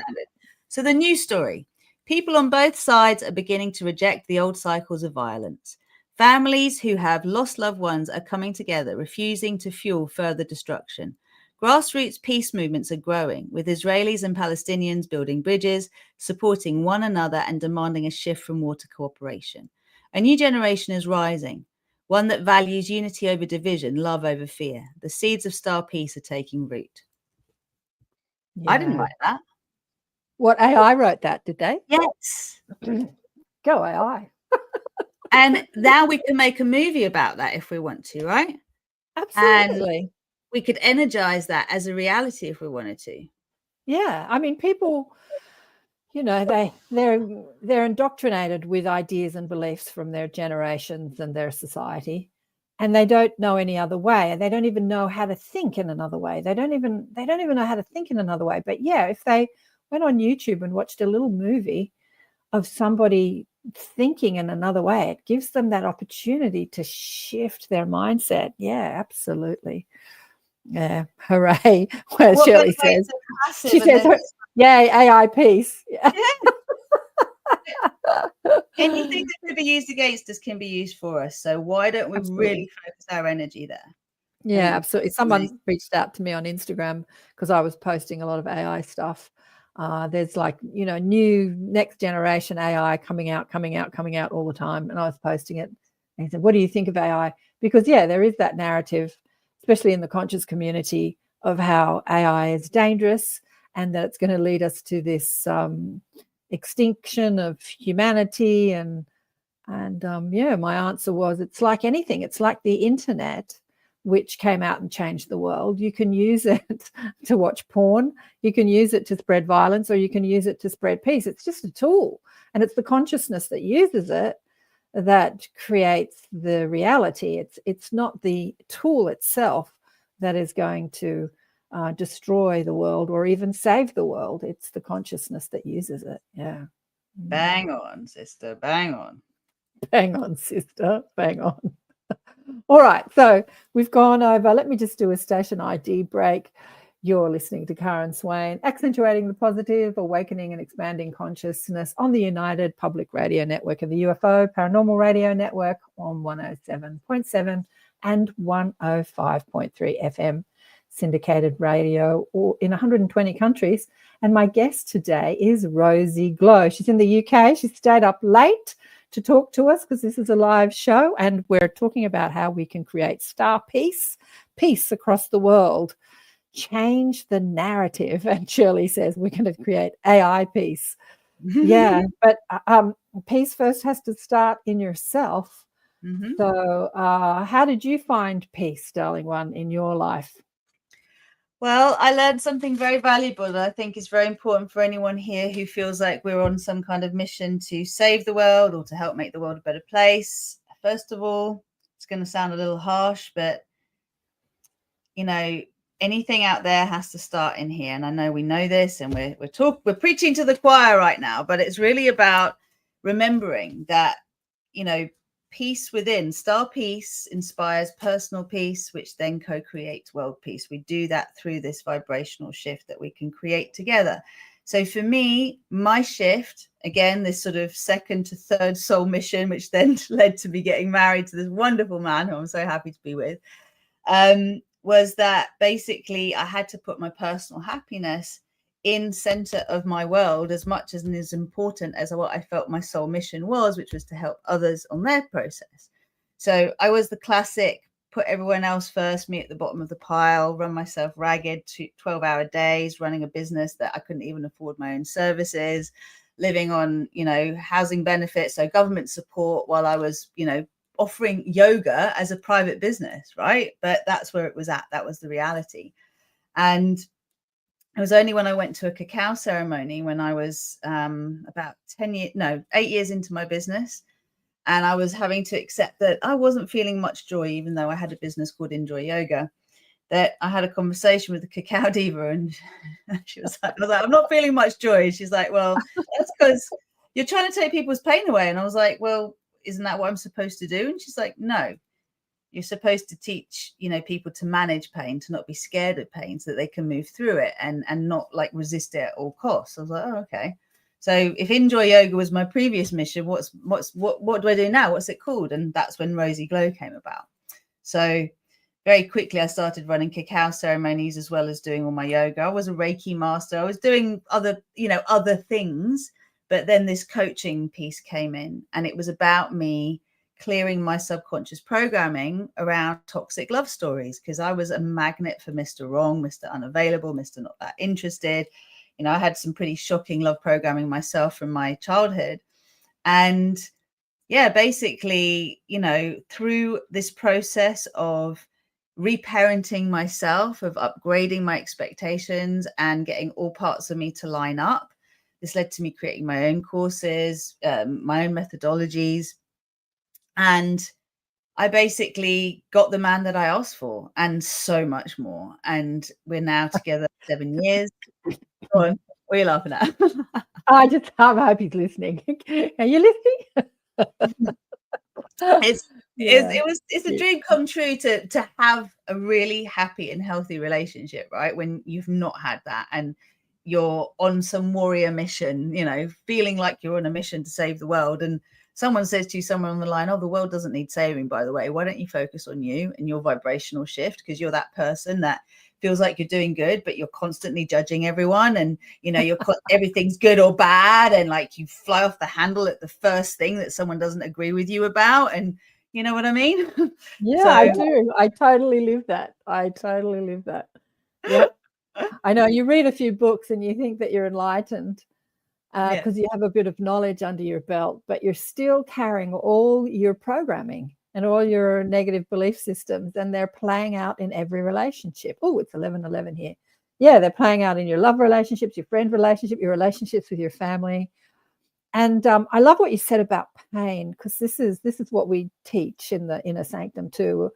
So the new story. People on both sides are beginning to reject the old cycles of violence. Families who have lost loved ones are coming together, refusing to fuel further destruction. Grassroots peace movements are growing, with Israelis and Palestinians building bridges, supporting one another and demanding a shift from war to cooperation. A new generation is rising, one that values unity over division, love over fear. The seeds of StarPeace are taking root. I didn't write that. What, AI wrote that, did they? Yes. Go AI. And now we can make a movie about that if we want to, right? Absolutely. And we could energize that as a reality if we wanted to. Yeah. I mean, people, you know, they're indoctrinated with ideas and beliefs from their generations and their society, and they don't know any other way, and they don't even know how to think in another way. They don't even know how to think in another way. But yeah, if they went on YouTube and watched a little movie of somebody thinking in another way, it gives them that opportunity to shift their mindset. Yeah, absolutely. Yeah, hooray. Well, Shirley says, she says, yay, AI peace. Yeah. Anything that could be used against us can be used for us. So why don't we really focus our energy there? Yeah, absolutely. Someone reached out to me on Instagram because I was posting a lot of AI stuff. There's like, you know, new next generation AI coming out all the time. And I was posting it. And he said, what do you think of AI? Because, yeah, there is that narrative, especially in the conscious community, of how AI is dangerous and that it's going to lead us to this extinction of humanity. And yeah, my answer was, it's like anything. It's like the internet, which came out and changed the world. You can use it to watch porn, you can use it to spread violence, or you can use it to spread peace. It's just a tool, and it's the consciousness that uses it that creates the reality. It's not the tool itself that is going to destroy the world or even save the world. It's the consciousness that uses it. Yeah. Bang on, sister. Bang on. Bang on, sister. Bang on. All right, so we've gone over. Let me just do a station ID break. You're listening to Karen Swain, accentuating the positive, awakening and expanding consciousness on the United Public Radio Network and the UFO Paranormal Radio Network on 107.7 and 105.3 FM syndicated radio, or in 120 countries. And my guest today is RozyGlow. She's in the UK. She stayed up late to talk to us because this is a live show, and we're talking about how we can create StarPeace, peace across the world, change the narrative. And Shirley says we're going to create AI peace. Yeah, but peace first has to start in yourself. Mm-hmm. So how did you find peace, darling one, in your life? Well, I learned something very valuable that I think is very important for anyone here who feels like we're on some kind of mission to save the world or to help make the world a better place. First of all, it's going to sound a little harsh, but, you know, anything out there has to start in here. And I know we know this, and we're preaching to the choir right now, but it's really about remembering that, you know, peace within. StarPeace inspires personal peace, which then co-creates world peace. We do that through this vibrational shift that we can create together. So for me, my shift, again, this sort of second to third soul mission, which then led to me getting married to this wonderful man who I'm so happy to be with, was that basically I had to put my personal happiness in center of my world as much as important as what I felt my soul mission was, which was to help others on their process. So I was the classic, put everyone else first, me at the bottom of the pile, run myself ragged, 12-hour days, running a business that I couldn't even afford my own services, living on, you know, housing benefits, so government support, while I was, you know, offering yoga as a private business, right? But that's where it was at. That was the reality. And it was only when I went to a cacao ceremony when I was about 8 years into my business, and I was having to accept that I wasn't feeling much joy, even though I had a business called Enjoy Yoga, that I had a conversation with the cacao diva, and she was like, I'm not feeling much joy. She's like, well, that's because you're trying to take people's pain away. And I was like, well, isn't that what I'm supposed to do? And she's like, no, you're supposed to teach, people to manage pain, to not be scared of pain so that they can move through it and not like resist it at all costs. I was like, oh, okay. So if Enjoy Yoga was my previous mission, what do I do now? What's it called? And that's when RozyGlow came about. So very quickly, I started running cacao ceremonies as well as doing all my yoga. I was a Reiki master. I was doing other things, but then this coaching piece came in, and it was about me clearing my subconscious programming around toxic love stories, because I was a magnet for Mr. Wrong, Mr. Unavailable, Mr. Not That Interested. I had some pretty shocking love programming myself from my childhood. And yeah, basically, through this process of reparenting myself, of upgrading my expectations and getting all parts of me to line up, this led to me creating my own courses, my own methodologies. And I basically got the man that I asked for, and so much more. And we're now together 7 years. Go on, what are you laughing at? I hope he's listening. Are you listening? It's a dream come true to have a really happy and healthy relationship, right? When you've not had that, and you're on some warrior mission, feeling like you're on a mission to save the world, and someone says to you somewhere on the line, oh, the world doesn't need saving, by the way. Why don't you focus on you and your vibrational shift? Because you're that person that feels like you're doing good, but you're constantly judging everyone, and everything's good or bad, and like you fly off the handle at the first thing that someone doesn't agree with you about. And you know what I mean? Yeah, I do. I totally live that. Yeah. I know you read a few books and you think that you're enlightened because you have a bit of knowledge under your belt, but you're still carrying all your programming and all your negative belief systems, and they're playing out in every relationship. Oh, it's 11:11 here. Yeah, they're playing out in your love relationships, your friend relationship, your relationships with your family. And I love what you said about pain, because this is what we teach in the Inner Sanctum too.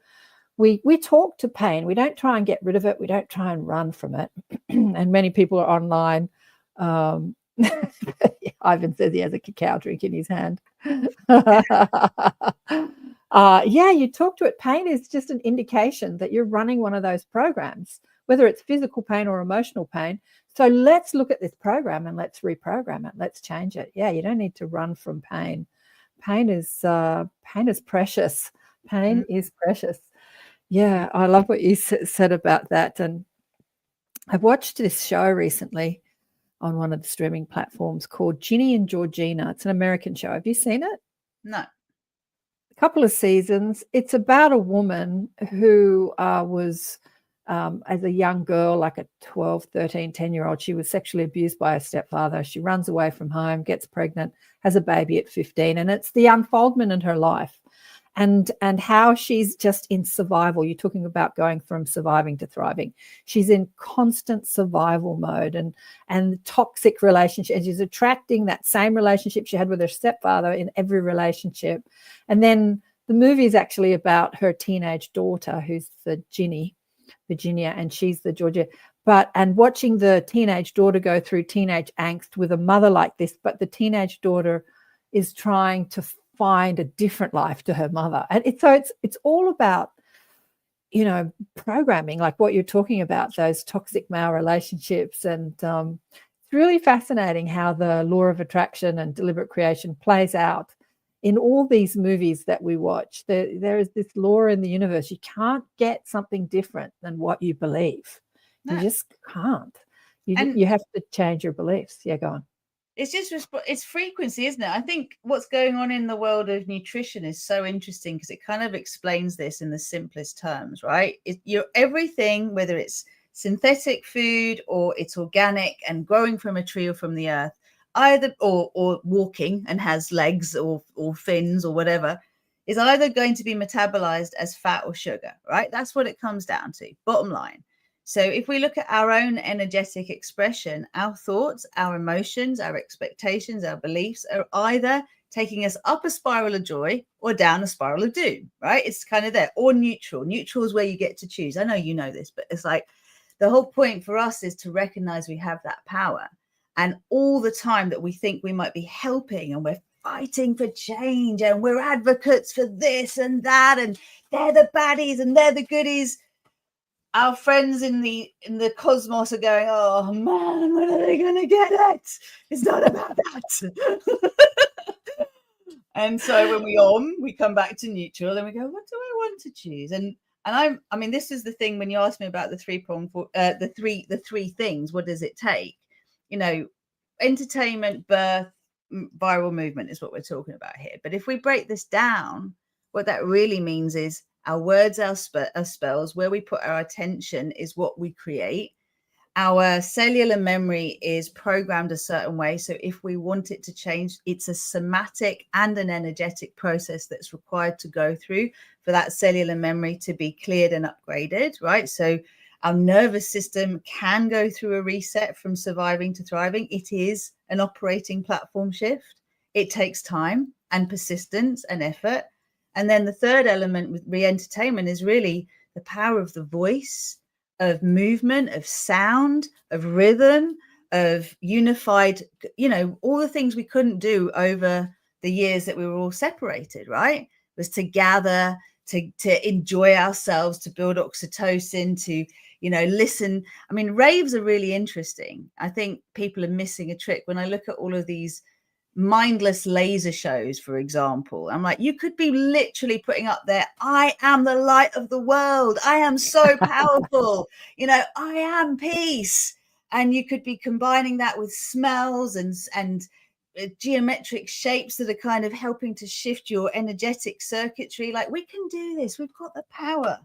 We talk to pain. We don't try and get rid of it. We don't try and run from it. And many people are online. Ivan says he has a cacao drink in his hand. You talk to it. Pain is just an indication that you're running one of those programs, whether it's physical pain or emotional pain. So let's look at this program and let's reprogram it. Let's change it. Yeah, you don't need to run from pain. Pain is precious. Pain is precious. Yeah, I love what you said about that. And I've watched this show recently on one of the streaming platforms called Ginny and Georgina. It's an American show. Have you seen it? No. A couple of seasons. It's about a woman who was, as a young girl, like a 12, 13, 10-year-old, she was sexually abused by her stepfather. She runs away from home, gets pregnant, has a baby at 15, and it's the unfoldment in her life. And how she's just in survival. You're talking about going from surviving to thriving. She's in constant survival mode and toxic relationship. And she's attracting that same relationship she had with her stepfather in every relationship. And then the movie is actually about her teenage daughter, who's the Virginia, and she's the Georgia. And watching the teenage daughter go through teenage angst with a mother like this, but the teenage daughter is trying to find a different life to her mother. And it's all about, programming, like what you're talking about, those toxic male relationships. And it's really fascinating how the law of attraction and deliberate creation plays out in all these movies that we watch. There is this law in the universe. You can't get something different than what you believe. No. You just can't. You have to change your beliefs. Yeah, go on. It's just it's frequency, isn't it? I think what's going on in the world of nutrition is so interesting because it kind of explains this in the simplest terms, right? You're everything, whether it's synthetic food or it's organic and growing from a tree or from the earth, either or walking and has legs or fins or whatever, is either going to be metabolized as fat or sugar, right? That's what it comes down to, bottom line. So if we look at our own energetic expression, our thoughts, our emotions, our expectations, our beliefs are either taking us up a spiral of joy or down a spiral of doom, right? It's kind of there, or neutral. Neutral is where you get to choose. I know you know this, but it's like the whole point for us is to recognize we have that power. And all the time that we think we might be helping and we're fighting for change and we're advocates for this and that, and they're the baddies and they're the goodies, our friends in the cosmos are going, oh man, when are they going to get it? It's not about that. And so when we come back to neutral and we go, what do I want to choose? And I mean, this is the thing when you ask me about the three things, what does it take? You know, entertainment, birth, viral movement is what we're talking about here. But if we break this down, what that really means is our words, our spells, where we put our attention is what we create. Our cellular memory is programmed a certain way. So if we want it to change, it's a somatic and an energetic process that's required to go through for that cellular memory to be cleared and upgraded, right? So our nervous system can go through a reset from surviving to thriving. It is an operating platform shift. It takes time and persistence and effort. And then the third element with re-entertainment is really the power of the voice, of movement, of sound, of rhythm, of unified, you know, all the things we couldn't do over the years that we were all separated, right? It was to gather, to enjoy ourselves, to build oxytocin, to, you know, listen. I mean, raves are really interesting. I think people are missing a trick. When I look at all of these mindless laser shows, for example, I'm like, you could be literally putting up there, I am the light of the world, I am so powerful, you know, I am peace. And you could be combining that with smells and geometric shapes that are kind of helping to shift your energetic circuitry. Like, we can do this, we've got the power,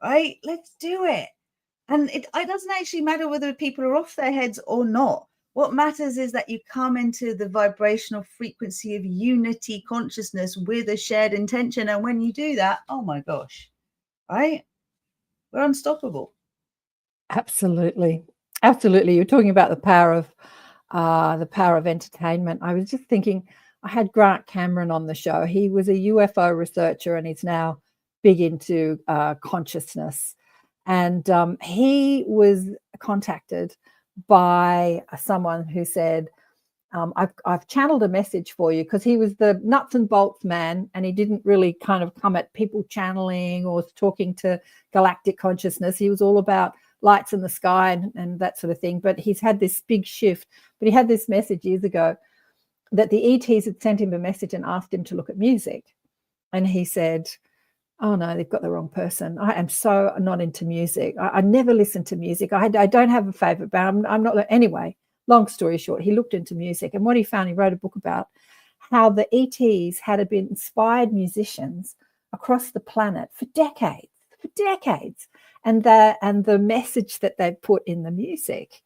right? Let's do it. And it doesn't actually matter whether people are off their heads or not. What matters is that you come into the vibrational frequency of unity consciousness with a shared intention. And when you do that, oh my gosh, right? We're unstoppable. Absolutely. Absolutely. You're talking about the power of entertainment. I was just thinking, I had Grant Cameron on the show. He was a UFO researcher and he's now big into consciousness. And he was contacted by someone who said, I've channeled a message for you, because he was the nuts and bolts man and he didn't really kind of come at people channeling or talking to galactic consciousness. He was all about lights in the sky and that sort of thing. But he's had this big shift. But he had this message years ago that the ETs had sent him a message and asked him to look at music. And he said, oh no, they've got the wrong person. I am so not into music. I never listen to music. I don't have a favorite band. I'm not. Anyway, long story short, he looked into music, and what he found, he wrote a book about how the ETs had been inspired musicians across the planet for decades, and the message that they put in the music.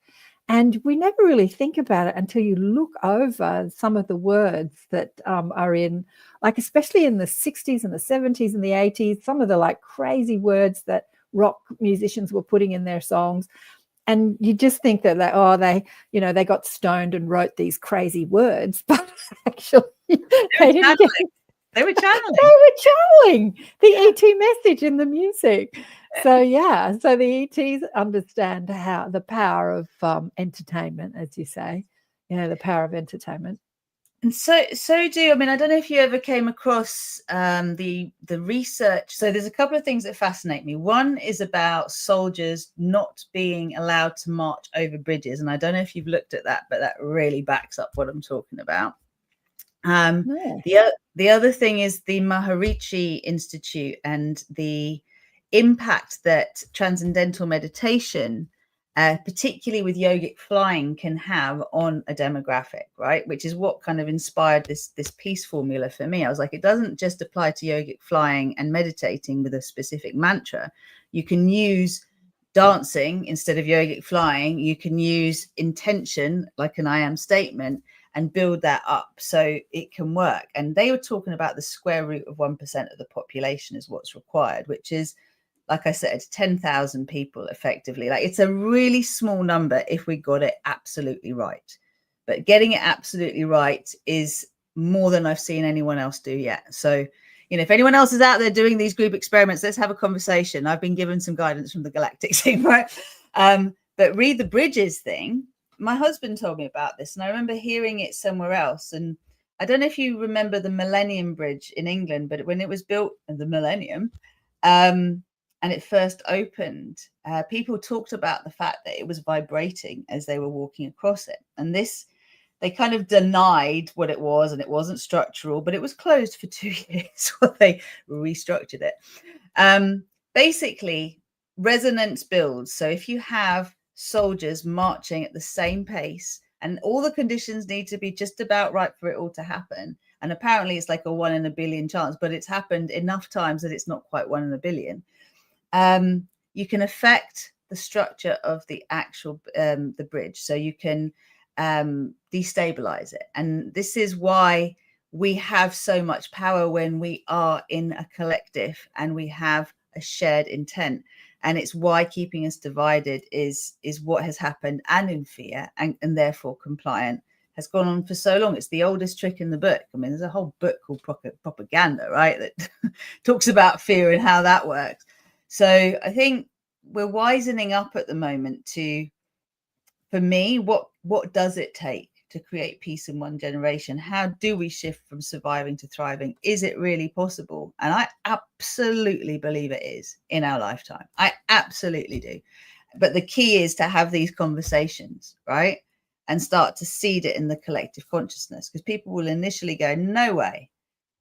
And we never really think about it until you look over some of the words that are in, like, especially in the 60s and the 70s and the 80s, some of the like crazy words that rock musicians were putting in their songs. And you just think that they got stoned and wrote these crazy words, but actually they were channeling the ET message in the music. So yeah, so the ETs understand how the power of entertainment, as you say, the power of entertainment. And so do, I mean, I don't know if you ever came across the research. So there's a couple of things that fascinate me. One is about soldiers not being allowed to march over bridges. And I don't know if you've looked at that, but that really backs up what I'm talking about. No. The other thing is the Maharishi Institute and the impact that transcendental meditation, particularly with yogic flying, can have on a demographic, right? Which is what kind of inspired this peace formula for me. I was like, it doesn't just apply to yogic flying and meditating with a specific mantra. You can use dancing instead of yogic flying. You can use intention, like an I am statement, and build that up so it can work. And they were talking about the square root of 1% of the population is what's required, which is, like I said, 10,000 people effectively. Like, it's a really small number if we got it absolutely right. But getting it absolutely right is more than I've seen anyone else do yet. So, you know, if anyone else is out there doing these group experiments, let's have a conversation. I've been given some guidance from the galactic team, right? But read the bridges thing. My husband told me about this, and I remember hearing it somewhere else. And I don't know if you remember the Millennium Bridge in England, but when it was built in the millennium, and it first opened, people talked about the fact that it was vibrating as they were walking across it. And this, they kind of denied what it was, and it wasn't structural, but it was closed for 2 years while they restructured it. Basically, resonance builds. So if you have soldiers marching at the same pace, and all the conditions need to be just about right for it all to happen, and apparently it's like a 1 in a billion chance, but it's happened enough times that it's not quite 1 in a billion, you can affect the structure of the actual the bridge. So you can destabilize it. And this is why we have so much power when we are in a collective and we have a shared intent. And it's why keeping us divided is what has happened, and in fear and therefore compliant has gone on for so long. It's the oldest trick in the book. I mean, there's a whole book called Propaganda, right, that talks about fear and how that works. So I think we're wisening up at the moment to, for me, what does it take to create peace in one generation? How do we shift from surviving to thriving? Is it really possible? And I absolutely believe it is in our lifetime. I absolutely do. But the key is to have these conversations, right? And start to seed it in the collective consciousness, because people will initially go, no way.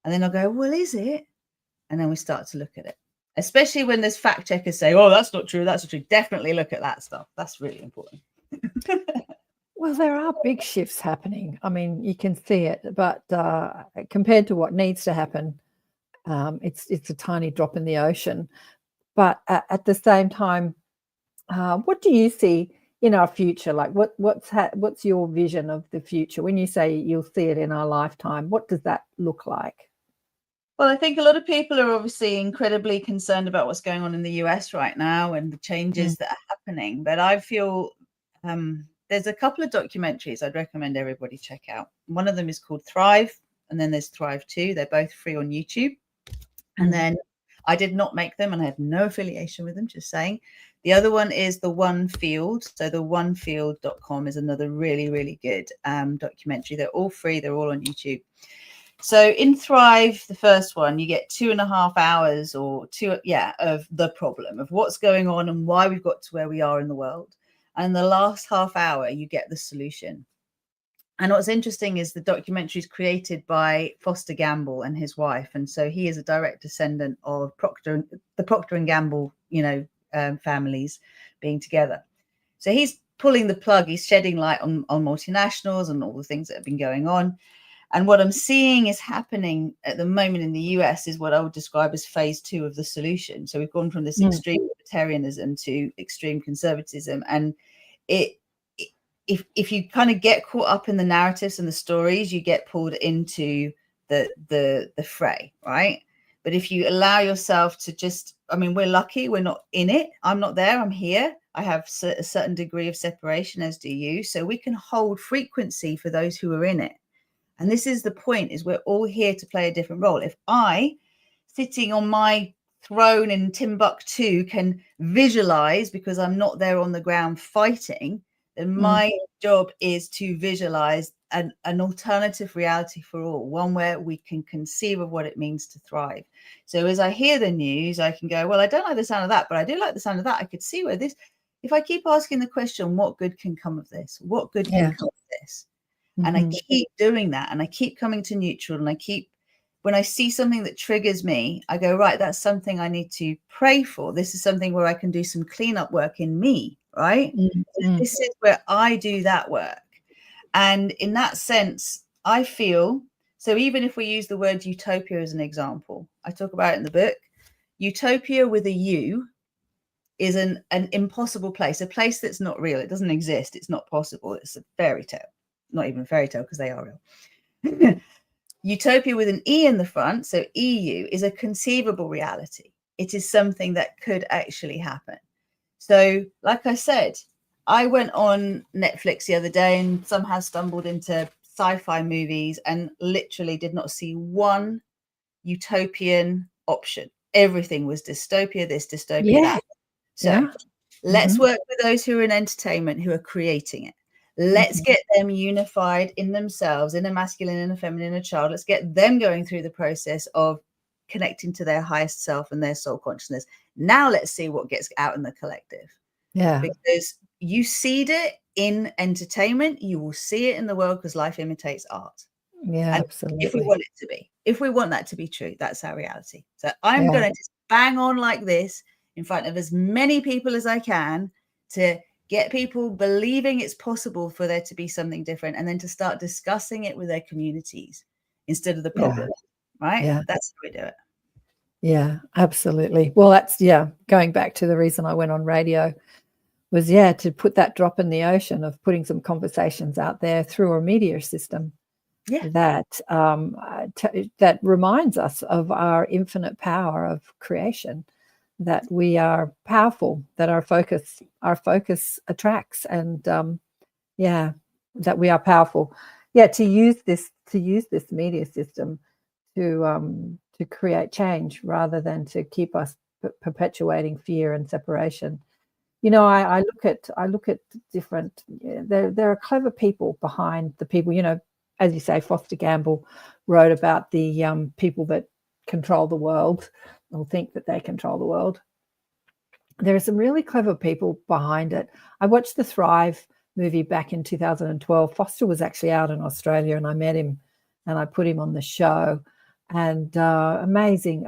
And then I'll go, well, is it? And then we start to look at it, especially when there's fact checkers say, oh, that's not true. That's not true. Definitely look at that stuff. That's really important. Well, there are big shifts happening. I mean, you can see it, but compared to what needs to happen, it's a tiny drop in the ocean. But at the same time, what do you see in our future? Like, what's your vision of the future? When you say you'll see it in our lifetime, what does that look like? Well, I think a lot of people are obviously incredibly concerned about what's going on in the US right now and the changes that are happening. But I feel there's a couple of documentaries I'd recommend everybody check out. One of them is called Thrive, and then there's Thrive 2. They're both free on YouTube. And then I did not make them, and I have no affiliation with them, just saying. The other one is The One Field. So theonefield.com is another really, really good documentary. They're all free. They're all on YouTube. So in Thrive, the first one, you get 2.5 hours of the problem, of what's going on and why we've got to where we are in the world. And the last half hour, you get the solution. And what's interesting is the documentary is created by Foster Gamble and his wife. And so he is a direct descendant of the Procter and Gamble, families being together. So he's pulling the plug. He's shedding light on multinationals and all the things that have been going on. And what I'm seeing is happening at the moment in the US is what I would describe as phase 2 of the solution. So we've gone from this extreme libertarianism to extreme conservatism. And if you kind of get caught up in the narratives and the stories, you get pulled into the fray, right? But if you allow yourself to just, I mean, we're lucky, we're not in it. I'm not there, I'm here. I have a certain degree of separation, as do you. So we can hold frequency for those who are in it. And this is the point, is we're all here to play a different role. If I, sitting on my throne in Timbuktu, can visualize, because I'm not there on the ground fighting, then my job is to visualize an alternative reality for all, one where we can conceive of what it means to thrive. So as I hear the news, I can go, well, I don't like the sound of that, but I do like the sound of that. I could see where this, if I keep asking the question, what good can come of this? What good can come of this? And I keep doing that, and I keep coming to neutral, and I keep, when I see something that triggers me, I go, right, that's something I need to pray for. This is something where I can do some cleanup work in me, right? This is where I do that work. And in that sense, I feel, so even if we use the word utopia as an example, I talk about it in the book, utopia with a U is an impossible place, a place that's not real. It doesn't exist. It's not possible. It's a fairy tale. Not even a fairy tale, because they are real. Utopia with an E in the front, so EU, is a conceivable reality. It is something that could actually happen. So, like I said, I went on Netflix the other day and somehow stumbled into sci-fi movies and literally did not see one utopian option. Everything was dystopia, this, dystopia, that. So let's work with those who are in entertainment, who are creating it. Let's get them unified in themselves, in a masculine, in a feminine, a child. Let's get them going through the process of connecting to their highest self and their soul consciousness. Now let's see what gets out in the collective. Yeah. Because you seed it in entertainment, you will see it in the world, because life imitates art. Yeah, and absolutely. If we want it to be, if we want that to be true, that's our reality. So I'm going to just bang on like this in front of as many people as I can to get people believing it's possible for there to be something different, and then to start discussing it with their communities instead of the problem. Right? Yeah. That's how we do it. Yeah, absolutely. Well, that's, going back to the reason I went on radio was, to put that drop in the ocean of putting some conversations out there through a media system that that reminds us of our infinite power of creation, that we are powerful, that our focus attracts, and that we are powerful. To use this media system to create change rather than to keep us perpetuating fear and separation. I look at different. There are clever people behind the people. As you say, Foster Gamble wrote about the people that control the world, or think that they control the world. There are some really clever people behind it. I watched the Thrive movie back in 2012. Foster was actually out in Australia, and I met him, and I put him on the show. And amazing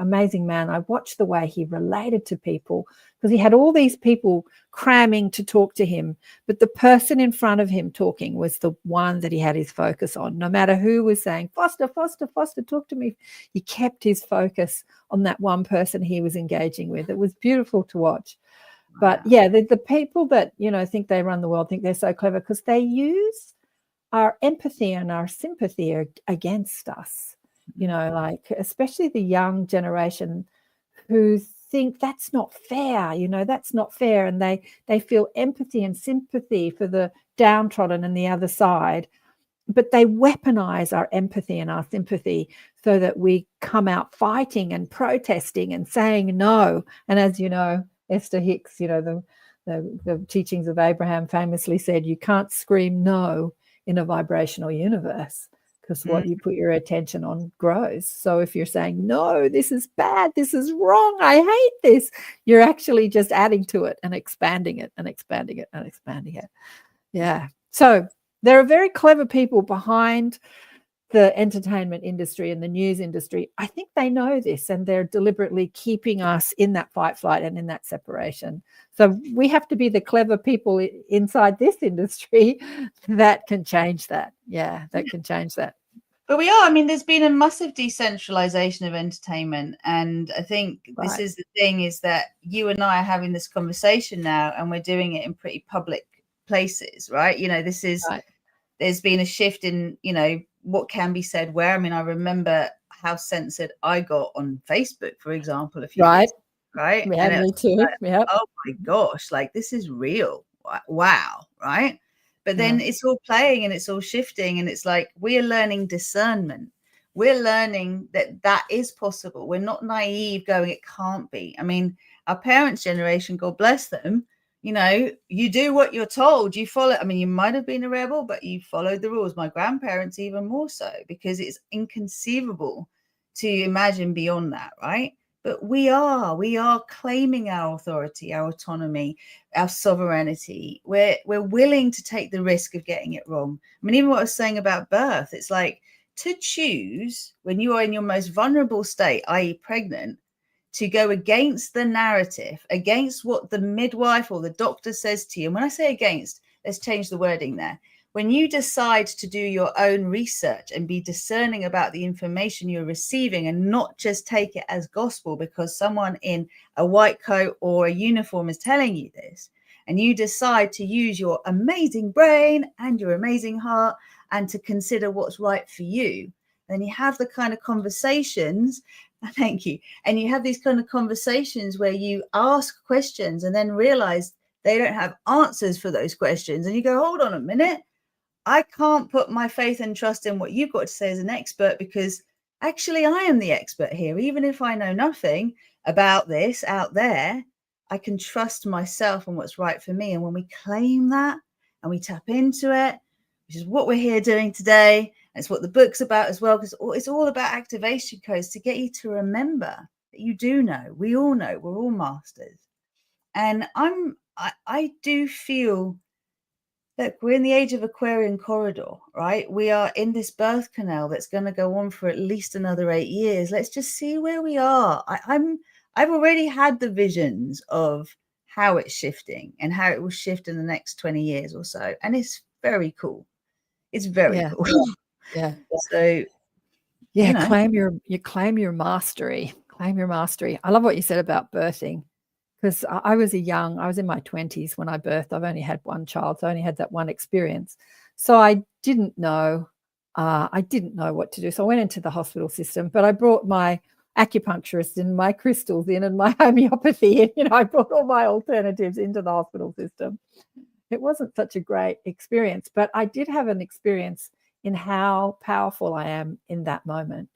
man. I watched the way he related to people, because he had all these people cramming to talk to him, but the person in front of him talking was the one that he had his focus on. No matter who was saying, Foster, talk to me, he kept his focus on that one person he was engaging with. It was beautiful to watch. But the people that, think they run the world, think they're so clever, because they use our empathy and our sympathy against us. Like especially the young generation who think that's not fair, that's not fair. And they feel empathy and sympathy for the downtrodden and the other side, but they weaponize our empathy and our sympathy so that we come out fighting and protesting and saying no. And as you know, Esther Hicks, the teachings of Abraham famously said, you can't scream no in a vibrational universe, because what you put your attention on grows. So if you're saying, no, this is bad, this is wrong, I hate this, you're actually just adding to it and expanding it and expanding it and expanding it. Yeah. So there are very clever people behind the entertainment industry and the news industry. I think they know this, and they're deliberately keeping us in that fight, flight, and in that separation. So we have to be the clever people inside this industry that can change that. Yeah, that can change that. But we are. I mean, there's been a massive decentralization of entertainment. And I think this is the thing, is that you and I are having this conversation now, and we're doing it in pretty public places, right? This is, there's been a shift in, what can be said where. I mean, I remember how censored I got on Facebook, for example, a few years ago, right? Yeah, me too. Like, oh my gosh, like this is real. Wow, right? But then it's all playing and it's all shifting, and it's like we're learning discernment. We're learning that is possible. We're not naive going, it can't be. I mean, our parents' generation, God bless them, you do what you're told, you follow. I mean, you might have been a rebel, but you followed the rules. My grandparents even more so, because it's inconceivable to imagine beyond that, right? But we are claiming our authority, our autonomy, our sovereignty. We're willing to take the risk of getting it wrong. I mean, even what I was saying about birth, it's like to choose when you are in your most vulnerable state, i.e. pregnant, to go against the narrative, against what the midwife or the doctor says to you. And when I say against, let's change the wording there. When you decide to do your own research and be discerning about the information you're receiving, and not just take it as gospel because someone in a white coat or a uniform is telling you this, and you decide to use your amazing brain and your amazing heart and to consider what's right for you, then you have the kind of conversations. Thank you. And you have these kind of conversations where you ask questions and then realize they don't have answers for those questions. And you go, hold on a minute. I can't put my faith and trust in what you've got to say as an expert, because actually I am the expert here. Even if I know nothing about this out there, I can trust myself and what's right for me. And when we claim that and we tap into it, which is what we're here doing today, and it's what the book's about as well, because it's all about activation codes to get you to remember that you do know. We all know. We're all masters. And I do feel, look, we're in the age of Aquarian corridor, right? We are in this birth canal that's going to go on for at least another 8 years. Let's just see where we are. I've already had the visions of how it's shifting and how it will shift in the next 20 years or so. And it's very cool. It's very cool. Yeah. So, yeah, you know. claim your mastery. Claim your mastery. I love what you said about birthing, because I was in my 20s when I birthed. I've only had one child, so I only had that one experience. So I didn't know what to do. So I went into the hospital system, but I brought my acupuncturist and my crystals in and my homeopathy. And, I brought all my alternatives into the hospital system. It wasn't such a great experience, but I did have an experience in how powerful I am in that moment.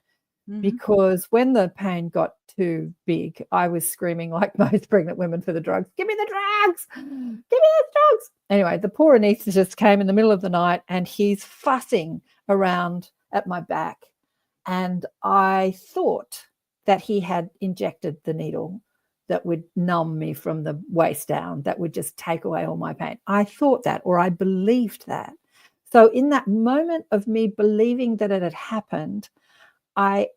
Because when the pain got too big, I was screaming like most pregnant women for the drugs. Give me the drugs! Give me the drugs! Anyway, the poor anaesthetist came in the middle of the night and he's fussing around at my back. And I thought that he had injected the needle that would numb me from the waist down, that would just take away all my pain. I thought that, or I believed that. So in that moment of me believing that it had happened, I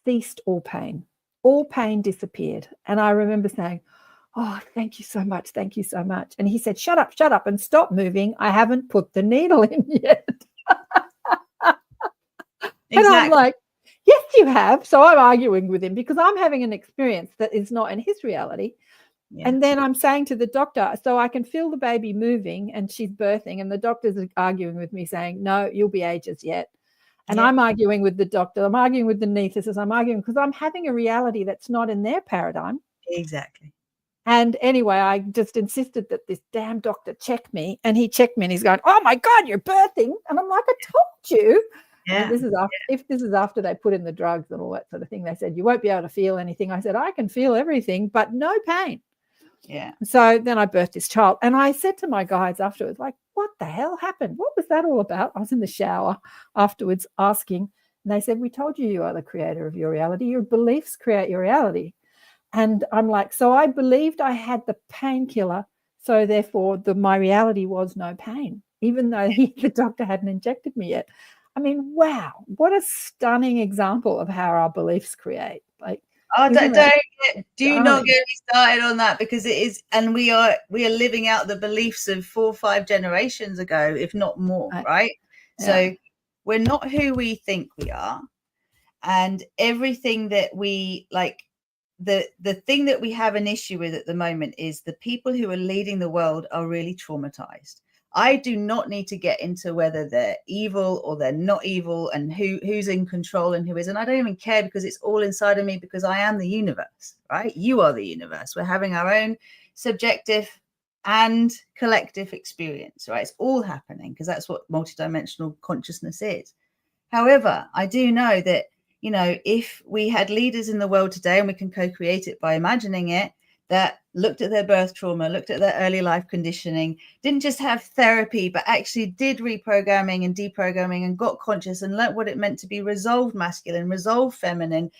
ceased all pain. All pain disappeared. And I remember saying, oh, thank you so much. Thank you so much. And he said, shut up and stop moving. I haven't put the needle in yet. And I'm like, yes, you have. So I'm arguing with him because I'm having an experience that is not in his reality. Yeah. And then I'm saying to the doctor, so I can feel the baby moving and she's birthing. And the doctor's arguing with me saying, no, you'll be ages yet. And I'm arguing with the doctor. I'm arguing with the anaesthetist. I'm arguing because I'm having a reality that's not in their paradigm. Exactly. And anyway, I just insisted that this damn doctor check me. And he checked me and he's going, oh, my God, you're birthing. And I'm like, I told you. Yeah. And this is after, if this is after they put in the drugs and all that sort of thing. They said, you won't be able to feel anything. I said, I can feel everything, but no pain. Yeah. So then I birthed this child. And I said to my guides afterwards, like, what the hell happened? What was that all about? I was in the shower afterwards asking. And they said, we told you you are the creator of your reality. Your beliefs create your reality. And I'm like, so I believed I had the painkiller. So therefore my reality was no pain, even though the doctor hadn't injected me yet. I mean, wow, what a stunning example of how our beliefs create. Like, do not get me started on that, because it is, and we are living out the beliefs of 4 or 5 generations ago, if not more, right? Yeah. So we're not who we think we are, and everything that we like. The thing that we have an issue with at the moment is the people who are leading the world are really traumatized. I do not need to get into whether they're evil or they're not evil and who's in control and who isn't. I don't even care, because it's all inside of me, because I am the universe, right? You are the universe. We're having our own subjective and collective experience, right? It's all happening because that's what multidimensional consciousness is. However, I do know that, if we had leaders in the world today, and we can co-create it by imagining it, that looked at their birth trauma, looked at their early life conditioning, didn't just have therapy, but actually did reprogramming and deprogramming and got conscious and learned what it meant to be resolved masculine, resolved feminine,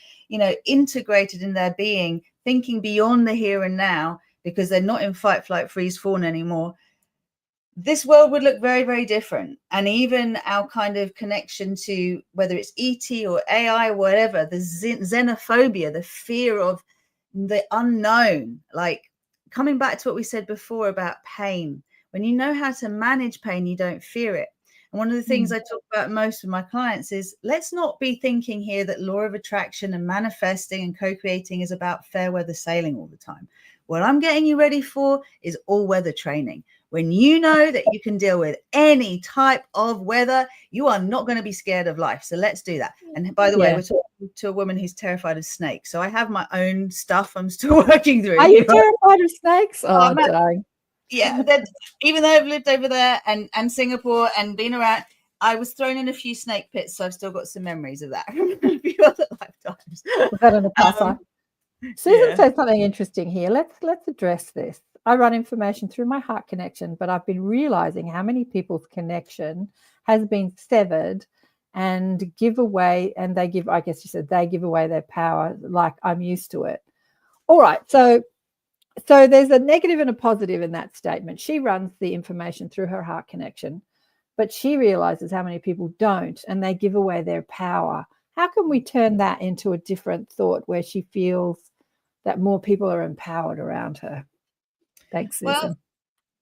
integrated in their being, thinking beyond the here and now, because they're not in fight, flight, freeze, fawn anymore. This world would look very, very different. And even our kind of connection to whether it's ET or AI or whatever, the xenophobia, the fear of the unknown, like coming back to what we said before about pain. When you know how to manage pain, you don't fear it. And one of the things I talk about most with my clients is, let's not be thinking here that law of attraction and manifesting and co-creating is about fair weather sailing all the time. What I'm getting you ready for is all weather training. When you know that you can deal with any type of weather, you are not going to be scared of life. So let's do that. And by the way, we're talking to a woman who's terrified of snakes. So I have my own stuff I'm still working through. Are you terrified of snakes? Oh, dang. Yeah. Even though I've lived over there and Singapore and been around, I was thrown in a few snake pits, so I've still got some memories of that from a few other lifetimes. Was that in the past life? Susan Yeah. says something interesting here. Let's address this. I run information through my heart connection, but I've been realizing how many people's connection has been severed and give away, and they give, I guess you said, they give away their power, like I'm used to it. All right, so there's a negative and a positive in that statement. She runs the information through her heart connection, but she realizes how many people don't, and they give away their power. How can we turn that into a different thought where she feels that more people are empowered around her? Thanks, Susan. Well,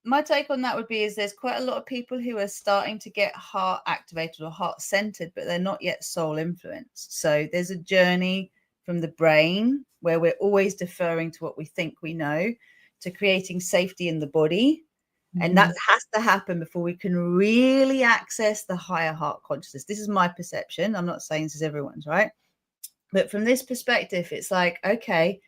my take on that would be is there's quite a lot of people who are starting to get heart activated or heart centered, but they're not yet soul influenced. So there's a journey from the brain where we're always deferring to what we think we know to creating safety in the body. And that has to happen before we can really access the higher heart consciousness. This is my perception. I'm not saying this is everyone's, right? But from this perspective, it's like, okay,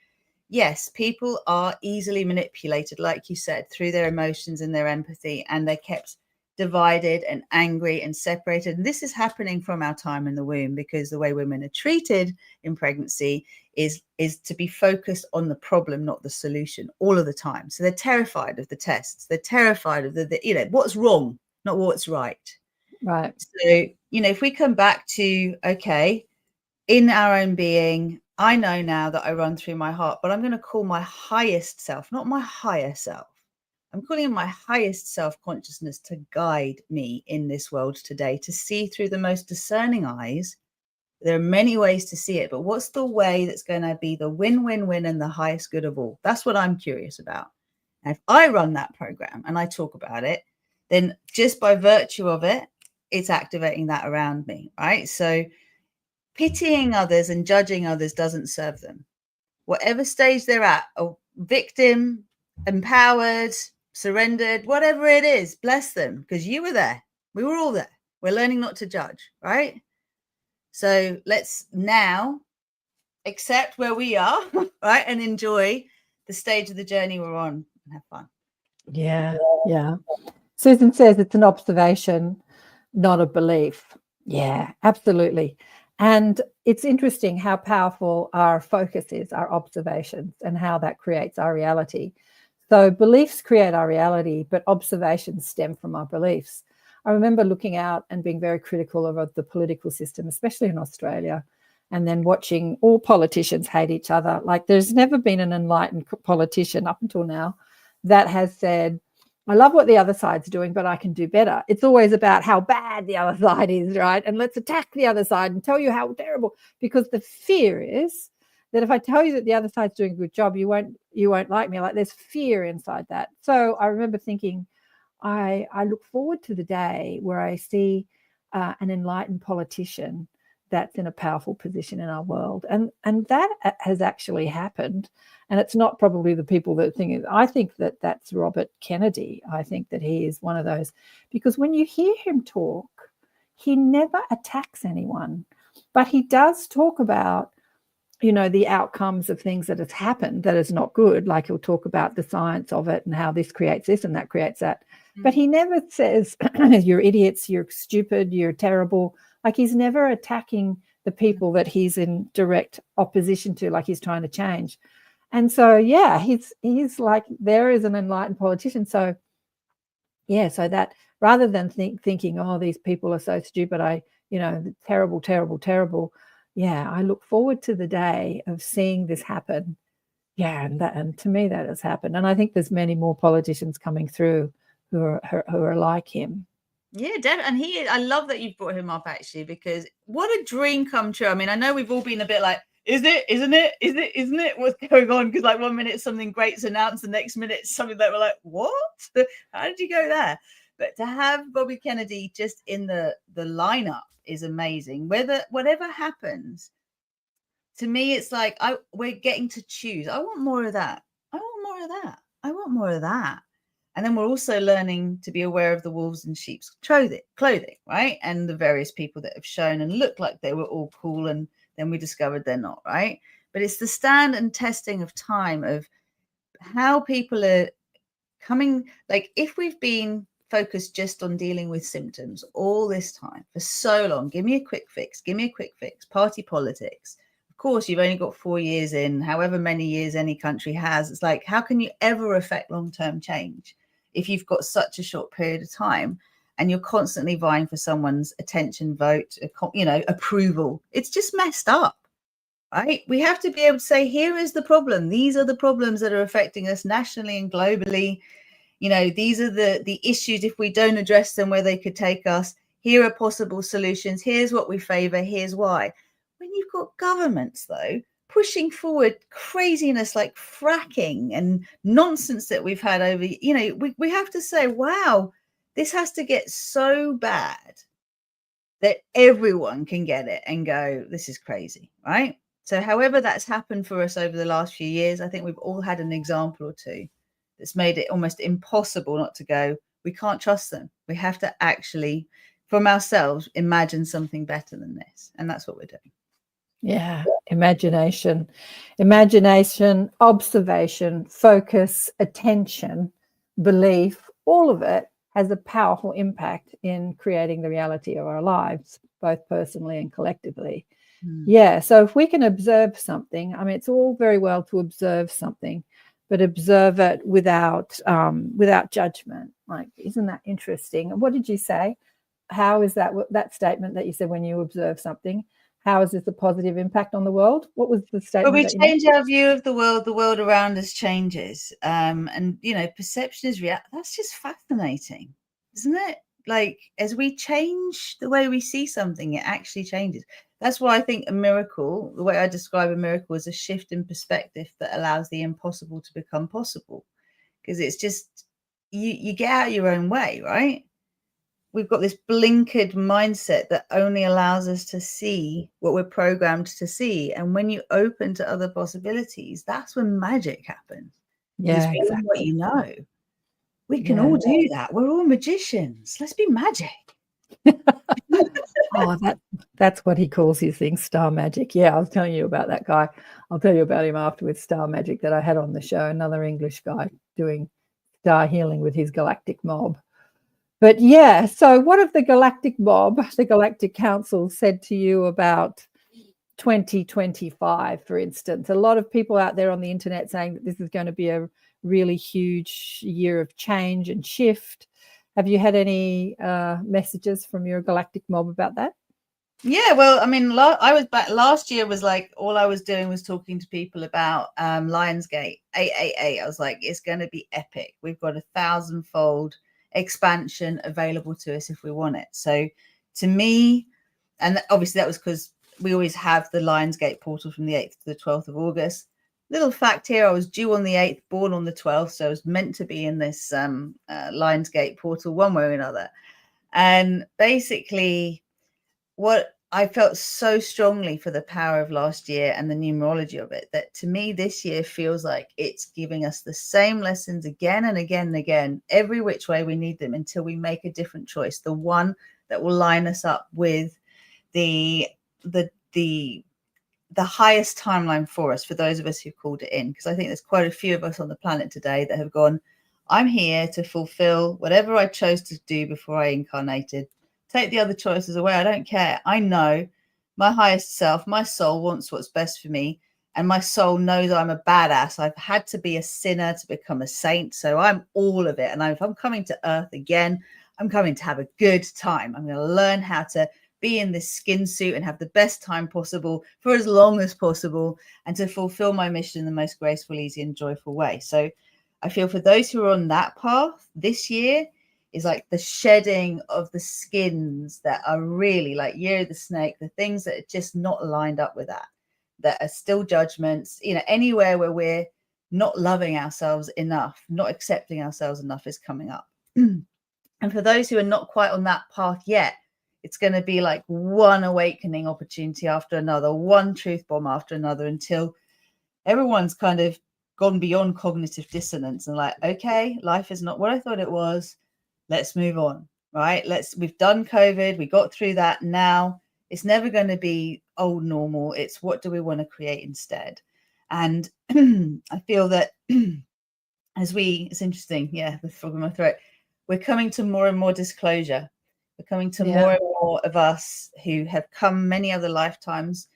yes, people are easily manipulated, like you said, through their emotions and their empathy, and they're kept divided and angry and separated. And this is happening from our time in the womb, because the way women are treated in pregnancy is to be focused on the problem, not the solution, all of the time. So they're terrified of the tests. They're terrified of the what's wrong, not what's right. Right. So, if we come back to, okay, in our own being, I know now that I run through my heart, but I'm going to call my highest self, not my higher self. I'm calling in my highest self-consciousness to guide me in this world today, to see through the most discerning eyes. There are many ways to see it, but what's the way that's going to be the win-win-win and the highest good of all? That's what I'm curious about. And if I run that program and I talk about it, then just by virtue of it, it's activating that around me, right? So pitying others and judging others doesn't serve them. Whatever stage they're at, a victim, empowered, surrendered, whatever it is, bless them, because you were there. We were all there. We're learning not to judge, right? So let's now accept where we are, right? And enjoy the stage of the journey we're on and have fun. Yeah. Susan says it's an observation, not a belief. Yeah, absolutely. And it's interesting how powerful our focus is, our observations, and how that creates our reality. So beliefs create our reality, but observations stem from our beliefs. I remember looking out and being very critical of the political system, especially in Australia, and then watching all politicians hate each other. Like, there's never been an enlightened politician up until now that has said, I love what the other side's doing, but I can do better. It's always about how bad the other side is, right? And let's attack the other side and tell you how terrible, because the fear is that if I tell you that the other side's doing a good job, you won't like me. Like, there's fear inside that. So I remember thinking, I look forward to the day where I see an enlightened politician that's in a powerful position in our world. And that has actually happened. And it's not probably the people that think it. I think that that's Robert Kennedy. I think that he is one of those, because when you hear him talk, he never attacks anyone, but he does talk about, the outcomes of things that has happened that is not good. Like, he'll talk about the science of it and how this creates this and that creates that. But he never says, you're idiots, you're stupid, you're terrible. Like, he's never attacking the people that he's in direct opposition to, like he's trying to change. And so, yeah, he's like, there is an enlightened politician. So, yeah, so that rather than thinking, oh, these people are so stupid, terrible, terrible, terrible. Yeah, I look forward to the day of seeing this happen. Yeah, and to me that has happened. And I think there's many more politicians coming through who are like him. Yeah, definitely. And I love that you've brought him up, actually, because what a dream come true. I mean, I know we've all been a bit like, is it, isn't it, is it, isn't it, what's going on? Because like 1 minute something great's announced, the next minute something that we're like, what? How did you go there? But to have Bobby Kennedy just in the lineup is amazing. Whatever happens, to me, it's like we're getting to choose. I want more of that. I want more of that. I want more of that. And then we're also learning to be aware of the wolves in sheep's clothing, right? And the various people that have shown and looked like they were all cool, and then we discovered they're not, right? But it's the stand and testing of time of how people are coming. Like, if we've been focused just on dealing with symptoms all this time for so long. Give me a quick fix. Give me a quick fix. Party politics. Of course, you've only got 4 years in, however many years any country has. It's like, how can you ever affect long-term change if you've got such a short period of time and you're constantly vying for someone's attention, vote, approval? It's just messed up. Right? We have to be able to say, here is the problem. These are the problems that are affecting us nationally and globally. These are the issues. If we don't address them, where they could take us, here are possible solutions. Here's what we favor. Here's why. When you've got governments, though, pushing forward craziness like fracking and nonsense that we've had over, we have to say, wow, this has to get so bad that everyone can get it and go, this is crazy, right? So however that's happened for us over the last few years, I think we've all had an example or two that's made it almost impossible not to go, we can't trust them. We have to actually, from ourselves, imagine something better than this. And that's what we're doing. Yeah, imagination, observation, focus, attention, belief, all of it has a powerful impact in creating the reality of our lives, both personally and collectively. Yeah, so if we can observe something, I mean, it's all very well to observe something, but observe it without judgment. Like, isn't that interesting? What did you say? How is that statement that you said, when you observe something, how is this a positive impact on the world? What was the statement? Well, we change our view of the world around us changes. And, perception is that's just fascinating, isn't it? Like, as we change the way we see something, it actually changes. That's why I think a miracle, the way I describe a miracle, is a shift in perspective that allows the impossible to become possible. Because it's just, you get out of your own way, right? We've got this blinkered mindset that only allows us to see what we're programmed to see. And when you open to other possibilities, that's when magic happens. Yeah, exactly. What you know. We can all do that. We're all magicians. Let's be magic. Oh, that's what he calls his thing, star magic. Yeah, I was telling you about that guy. I'll tell you about him afterwards, star magic, that I had on the show, another English guy doing star healing with his galactic mob. But yeah, so what have the galactic mob, the galactic council, said to you about 2025, for instance? A lot of people out there on the internet saying that this is going to be a really huge year of change and shift. Have you had any messages from your galactic mob about that? Yeah, well, I mean, I was back last year. Was like, all I was doing was talking to people about Lionsgate 888. I was like, it's going to be epic. We've got 1,000-fold expansion available to us if we want it. So to me, and obviously that was because we always have the Lionsgate portal from the 8th to the 12th of August. Little fact here, I was due on the 8th, born on the 12th, so I was meant to be in this Lionsgate portal one way or another. And basically, what I felt so strongly for the power of last year and the numerology of it, that to me this year feels like it's giving us the same lessons again and again and again, every which way we need them, until we make a different choice, the one that will line us up with the highest timeline for us, for those of us who called it in. Because I think there's quite a few of us on the planet today that have gone, I'm here to fulfill whatever I chose to do before I incarnated. Take the other choices away. I don't care. I know my highest self, my soul, wants what's best for me. And my soul knows I'm a badass. I've had to be a sinner to become a saint. So I'm all of it. And if I'm coming to Earth again, I'm coming to have a good time. I'm going to learn how to be in this skin suit and have the best time possible for as long as possible, and to fulfill my mission in the most graceful, easy, and joyful way. So I feel for those who are on that path, this year is like the shedding of the skins that are really like Year of the Snake, the things that are just not lined up with that are still judgments, anywhere where we're not loving ourselves enough, not accepting ourselves enough, is coming up. And for those who are not quite on that path yet, it's going to be like one awakening opportunity after another, one truth bomb after another, until everyone's kind of gone beyond cognitive dissonance and like, okay, life is not what I thought it was. Let's move on, right? We've done COVID. We got through that. Now it's never going to be old normal. It's what do we want to create instead? And I feel that it's interesting. Yeah, the frog in my throat. we're coming to more and more disclosure. We're coming to Yeah. more and more of us who have come many other lifetimes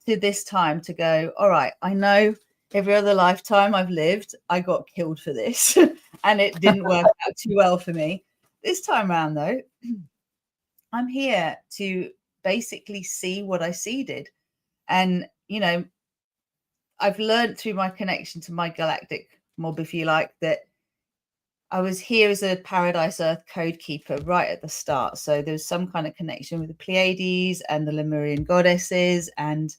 to this time to go, all right, I know every other lifetime I've lived, I got killed for this and it didn't work out too well for me. This time around, though, I'm here to basically see what I seeded. And, you know, I've learned through my connection to my galactic mob, if you like, that I was here as a Paradise Earth code keeper right at the start. So there was some kind of connection with the Pleiades and the Lemurian goddesses. And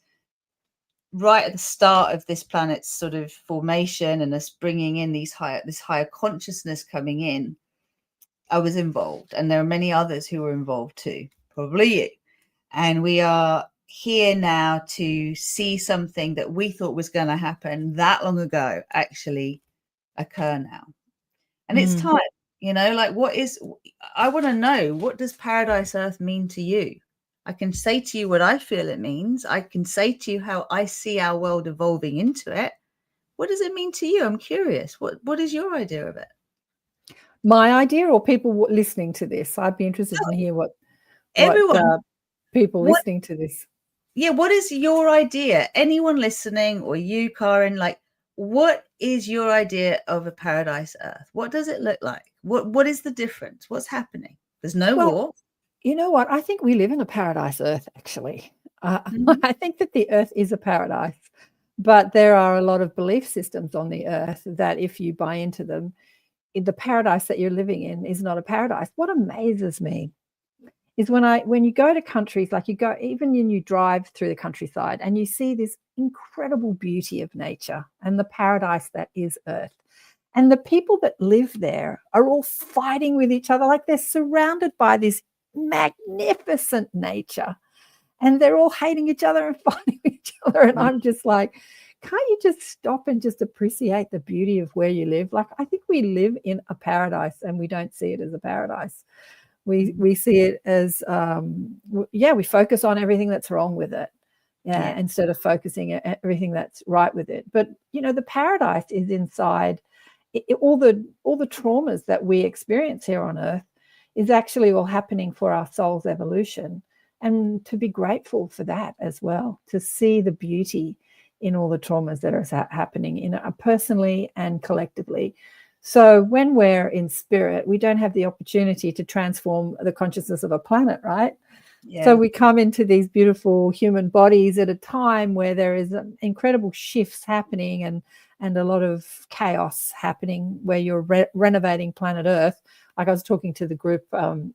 right at the start of this planet's sort of formation and us bringing in this higher consciousness coming in, I was involved. And there are many others who were involved too, probably you. And we are here now to see something that we thought was going to happen that long ago actually occur now. And it's time, you know, like I want to know, what does Paradise Earth mean to you? I can say to you what I feel it means. I can say to you how I see our world evolving into it. What does it mean to you? I'm curious. What is your idea of it? My idea, or people listening to this? I'd be interested to hear what people listening to this. Yeah, what is your idea? Anyone listening, or you, Karen, like, what is your idea of a Paradise Earth? What does it look like? What is the difference? What's happening? There's no war. You know what? I think we live in a Paradise Earth, actually. I think that the Earth is a paradise, but there are a lot of belief systems on the Earth that if you buy into them, the paradise that you're living in is not a paradise. What amazes me is when you go to countries, like even when you drive through the countryside and you see this incredible beauty of nature and the paradise that is Earth. And the people that live there are all fighting with each other, like they're surrounded by this magnificent nature. And they're all hating each other and fighting with each other. And I'm just like, can't you just stop and just appreciate the beauty of where you live? Like, I think we live in a paradise and we don't see it as a paradise. We see it as, we focus on everything that's wrong with it. Yeah, instead of focusing at everything that's right with it. But, you know, the paradise is inside all the traumas that we experience here on Earth is actually all happening for our soul's evolution. And to be grateful for that as well, to see the beauty in all the traumas that are happening personally and collectively. So when we're in spirit, we don't have the opportunity to transform the consciousness of a planet, right? Yeah. So we come into these beautiful human bodies at a time where there is incredible shifts happening and a lot of chaos happening, where you're renovating planet Earth. Like I was talking to the group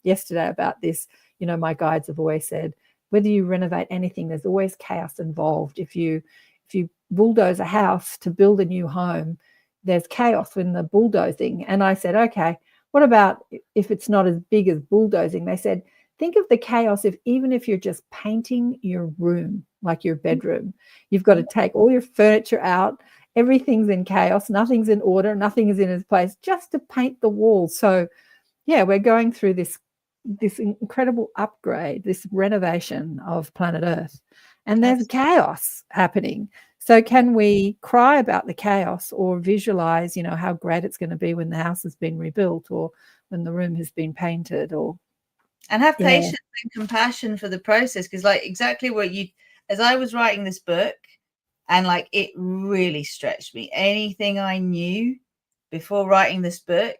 yesterday about this. You know, my guides have always said, whether you renovate anything, there's always chaos involved. If you bulldoze a house to build a new home, there's chaos in the bulldozing. And I said, okay, what about if it's not as big as bulldozing? They said, think of the chaos even if you're just painting your room, like your bedroom. You've got to take all your furniture out. Everything's in chaos. Nothing's in order. Nothing is in its place, just to paint the walls. So, yeah, we're going through this incredible upgrade, this renovation of planet Earth. And there's chaos happening. So can we cry about the chaos or visualize, you know, how great it's going to be when the house has been rebuilt or when the room has been painted, and have patience and compassion for the process? Because like exactly what as I was writing this book, and like it really stretched me. Anything I knew before writing this book,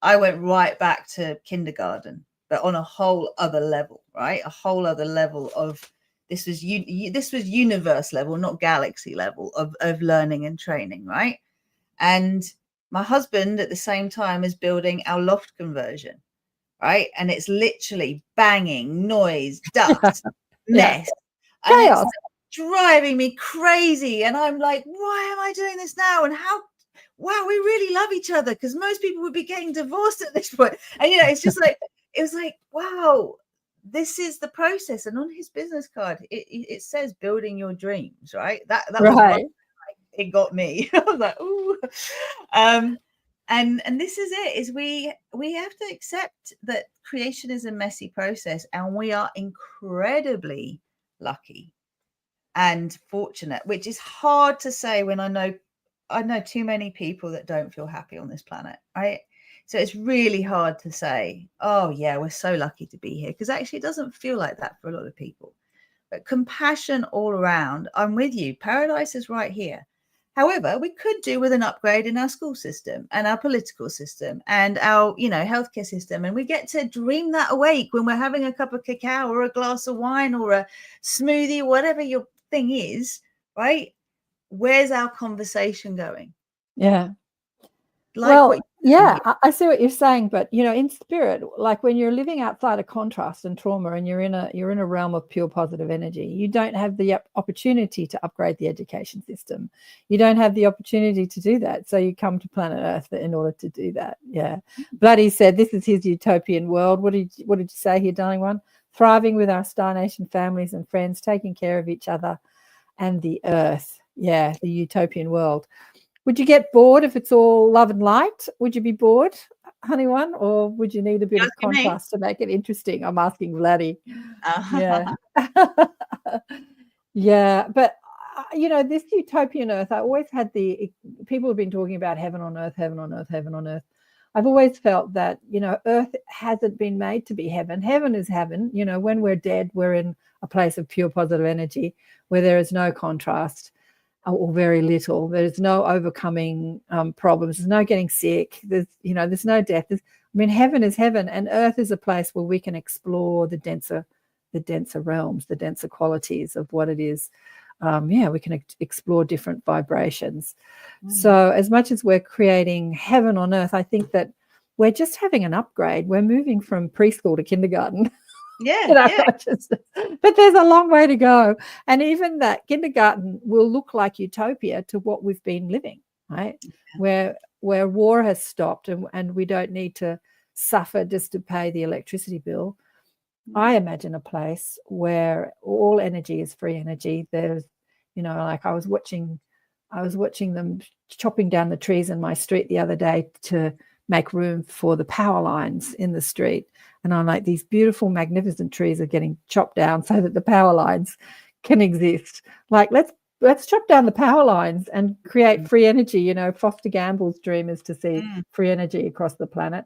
I went right back to kindergarten, but on a whole other level, right? A whole other level of this was universe level, not galaxy level of learning and training, right? And my husband at the same time is building our loft conversion, right? And it's literally banging, noise, dust, mess, chaos. And it's driving me crazy. And I'm like, why am I doing this now? And wow, we really love each other, because most people would be getting divorced at this point. And, you know, it's just like, it was like, wow, this is the process. And on his business card, it says building your dreams, right? That was right. It got me. I was like, ooh. And this is it, is we have to accept that creation is a messy process, and we are incredibly lucky and fortunate, which is hard to say when I know too many people that don't feel happy on this planet, right? So it's really hard to say, oh yeah, we're so lucky to be here, because actually it doesn't feel like that for a lot of people. But compassion all around. I'm with you. Paradise is right here. However, we could do with an upgrade in our school system and our political system and our, healthcare system. And we get to dream that awake when we're having a cup of cacao or a glass of wine or a smoothie, whatever your thing is, right? Where's our conversation going? Yeah. Like Well, yeah, I see what you're saying, but in spirit, like when you're living outside of contrast and trauma, and you're in a realm of pure positive energy, you don't have the opportunity to upgrade the education system. You don't have the opportunity to do that. So you come to planet Earth in order to do that. Yeah. Bloody said this is his utopian world. What did you say here, darling one? Thriving with our Star Nation families and friends, taking care of each other and the Earth. Yeah, the utopian world. Would you get bored if it's all love and light? Would you be bored, honey one, or would you need a bit of contrast to make it interesting? I'm asking Vladdy. Yeah. Yeah, but this utopian Earth, I always had people have been talking about heaven on earth, heaven on earth, heaven on earth. I've always felt that, Earth hasn't been made to be heaven. Heaven is heaven. When we're dead, we're in a place of pure positive energy where there is no contrast. Or very little. There's no overcoming problems. There's no getting sick. There's no death. Heaven is heaven, and Earth is a place where we can explore the denser realms, the denser qualities of what it is. We can explore different vibrations. So as much as we're creating heaven on earth, I think that we're just having an upgrade. We're moving from preschool to kindergarten. Consciousness. But there's a long way to go, and even that kindergarten will look like utopia to what we've been living, right? Where war has stopped and we don't need to suffer just to pay the electricity bill. I imagine a place where all energy is free energy. There's like I was watching them chopping down the trees in my street the other day to make room for the power lines in the street. And I'm like, these beautiful, magnificent trees are getting chopped down so that the power lines can exist. Like, let's chop down the power lines and create free energy. Foster Gamble's dream is to see free energy across the planet,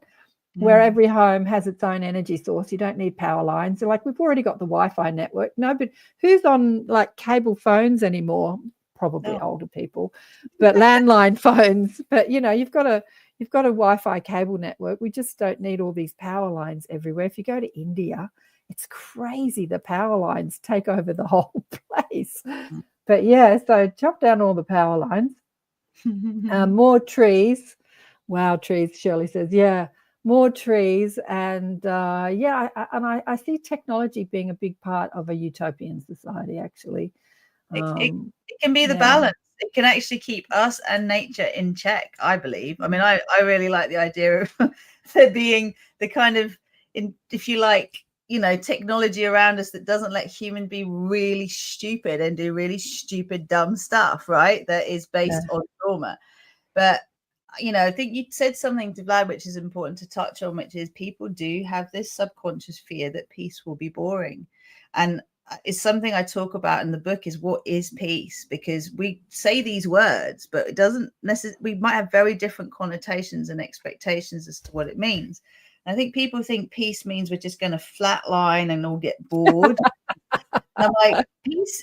where every home has its own energy source. You don't need power lines. Like, we've already got the Wi-Fi network. No, but who's on like cable phones anymore? Probably older people, but landline phones. But you've got a Wi-Fi cable network. We just don't need all these power lines everywhere. If you go to India, it's crazy. The power lines take over the whole place. But yeah, so chop down all the power lines. More trees. Wow, trees, Shirley says. Yeah, more trees. And I see technology being a big part of a utopian society, actually. It can be the balance. It can actually keep us and nature in check, I believe. I really like the idea of there being the kind of, if you like, technology around us that doesn't let humans be really stupid and do really stupid, dumb stuff, right? That is based on trauma. But, I think you said something to Vlad, which is important to touch on, which is people do have this subconscious fear that peace will be boring. And it's something I talk about in the book, is what is peace? Because we say these words, but it doesn't necessarily, we might have very different connotations and expectations as to what it means. And I think people think peace means we're just going to flatline and all get bored. I'm like,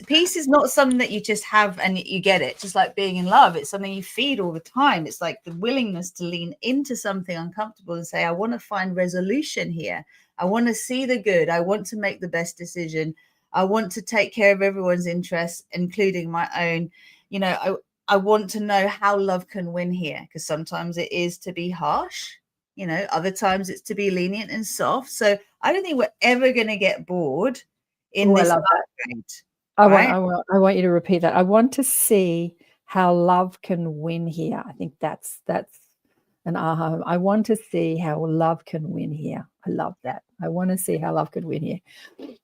peace is not something that you just have and you get it, just like being in love. It's something you feed all the time. It's like the willingness to lean into something uncomfortable and say, I want to find resolution here. I want to see the good. I want to make the best decision. I want to take care of everyone's interests, including my own. I want to know how love can win here, because sometimes it is to be harsh, other times it's to be lenient and soft. So I don't think we're ever going to get bored in this. I want you to repeat that. I want to see how love can win here. I think that's an aha. I want to see how love can win here. I love that. I want to see how love could win here.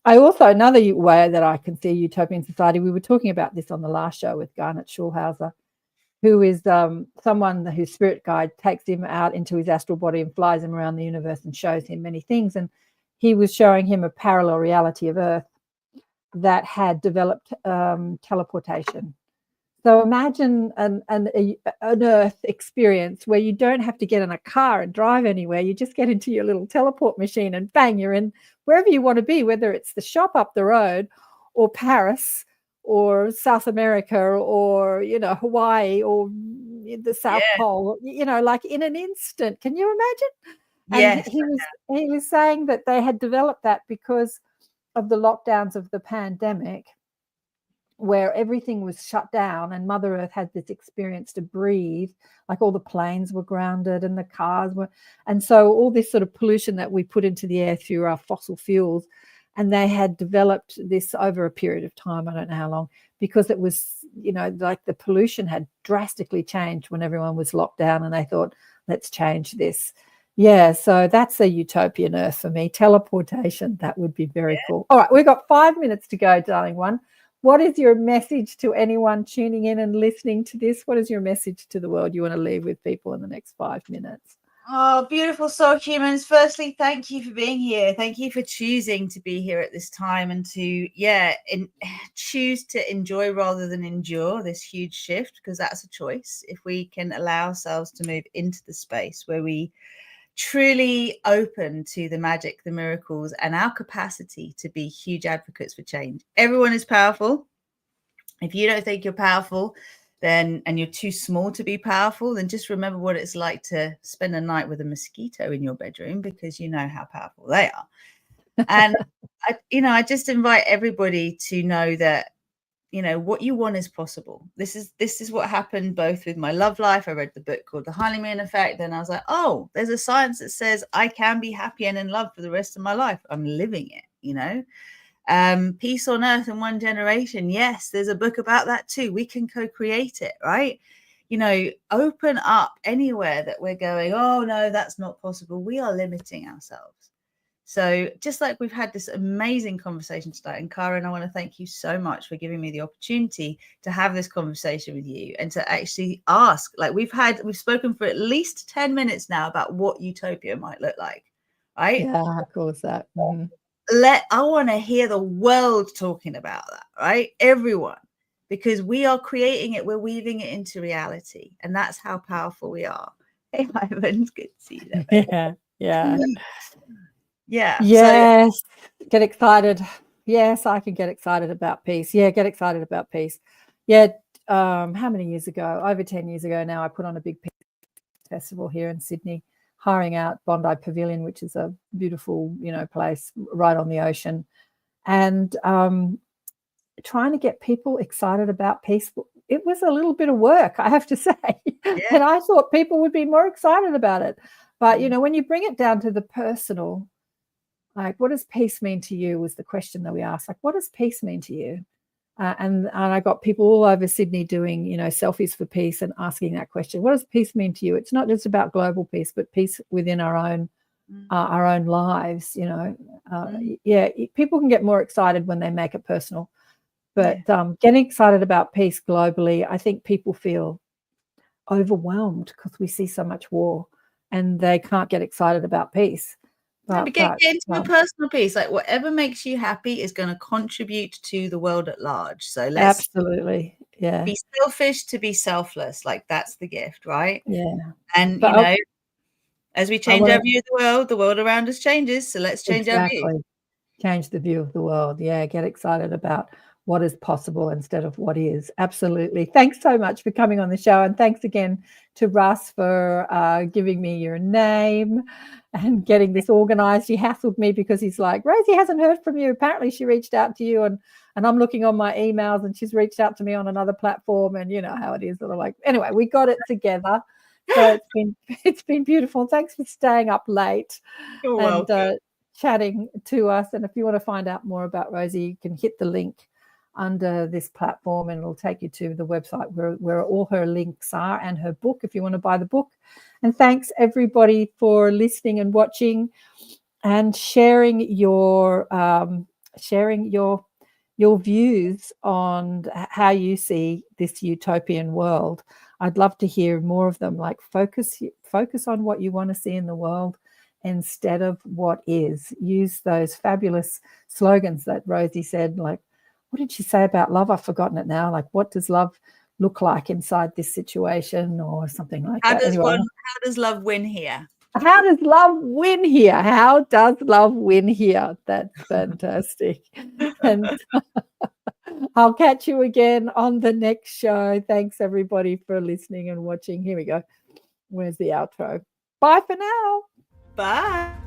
I also, another way that I can see utopian society, we were talking about this on the last show with Garnet Schulhauser, who is someone whose spirit guide takes him out into his astral body and flies him around the universe and shows him many things. And he was showing him a parallel reality of Earth that had developed teleportation. So imagine an Earth experience where you don't have to get in a car and drive anywhere. You just get into your little teleport machine and bang, you're in wherever you want to be, whether it's the shop up the road or Paris or South America or, Hawaii or the South Yeah. Pole, like in an instant. Can you imagine? Yes. And he was saying that they had developed that because of the lockdowns of the pandemic, where everything was shut down and Mother Earth had this experience to breathe, like all the planes were grounded and the cars were, and so all this sort of pollution that we put into the air through our fossil fuels, and they had developed this over a period of time, I don't know how long, because it was, like the pollution had drastically changed when everyone was locked down, and they thought, let's change this. Yeah, so that's a utopian Earth for me. Teleportation, that would be very cool. All right, we've got 5 minutes to go, darling one. What is your message to anyone tuning in and listening to this? What is your message to the world you want to leave with people in the next 5 minutes? Oh, beautiful soul humans. Firstly, thank you for being here. Thank you for choosing to be here at this time and to, choose to enjoy rather than endure this huge shift, because that's a choice. If we can allow ourselves to move into the space where we truly open to the magic, the miracles, and our capacity to be huge advocates for change. Everyone is powerful. If you don't think you're powerful, and you're too small to be powerful, then just remember what it's like to spend a night with a mosquito in your bedroom, because you know how powerful they are. And I just invite everybody to know that what you want is possible. This is what happened both with my love life. I read the book called The Honeymoon Effect. Then I was like, oh, there's a science that says I can be happy and in love for the rest of my life. I'm living it, Peace on Earth in 1 generation. Yes, there's a book about that too. We can co-create it, right? Open up anywhere that we're going, oh no, that's not possible. We are limiting ourselves. So just like we've had this amazing conversation today, and Karen, I want to thank you so much for giving me the opportunity to have this conversation with you and to actually ask, like we've spoken for at least 10 minutes now about what utopia might look like, right? Yeah, of course that. Mm-hmm. I want to hear the world talking about that, right? Everyone, because we are creating it, we're weaving it into reality, and that's how powerful we are. Hey, Ivan, good to see you there. Yeah. Yeah. Yes. So, get excited. Yes, I can get excited about peace. Yeah, get excited about peace. Yeah. How many years ago? Over 10 years ago now, I put on a big peace festival here in Sydney, hiring out Bondi Pavilion, which is a beautiful, place right on the ocean, and trying to get people excited about peace. It was a little bit of work, I have to say. Yeah. And I thought people would be more excited about it. But, when you bring it down to the personal, like, what does peace mean to you was the question that we asked. Like, what does peace mean to you? And I got people all over Sydney doing, selfies for peace and asking that question. What does peace mean to you? It's not just about global peace, but peace within our own lives. Yeah, people can get more excited when they make it personal. But getting excited about peace globally, I think people feel overwhelmed because we see so much war, and they can't get excited about peace. But get into a personal piece, like whatever makes you happy is going to contribute to the world at large. So let's absolutely, yeah, be selfish to be selfless. Like that's the gift, right? Yeah. And as we change our view of the world around us changes. So let's change our view. Change the view of the world. Yeah, get excited about what is possible instead of what is. Absolutely. Thanks so much for coming on the show, and thanks again to Russ for giving me your name and getting this organized. He hassled me because he's like, Rosie hasn't heard from you. Apparently she reached out to you, and I'm looking on my emails and she's reached out to me on another platform, and you know how it is. Sort of like, anyway, we got it together. So it's been beautiful. Thanks for staying up late. You're welcome. Chatting to us. And if you want to find out more about Rosie, you can hit the link under this platform and it'll take you to the website where all her links are, and her book if you want to buy the book. And thanks everybody for listening and watching and sharing your views on how you see this utopian world. I'd love to hear more of them. Like focus on what you want to see in the world instead of what is. Use those fabulous slogans that Rosie said, like, what did she say about love? I've forgotten it now. Like, what does love look like inside this situation, or something like How that. does Anyway, how does love win here? how does love win here? How does love win here? That's fantastic. And I'll catch you again on the next show. Thanks everybody for listening and watching. Here we go. Where's the outro? Bye for now. Bye.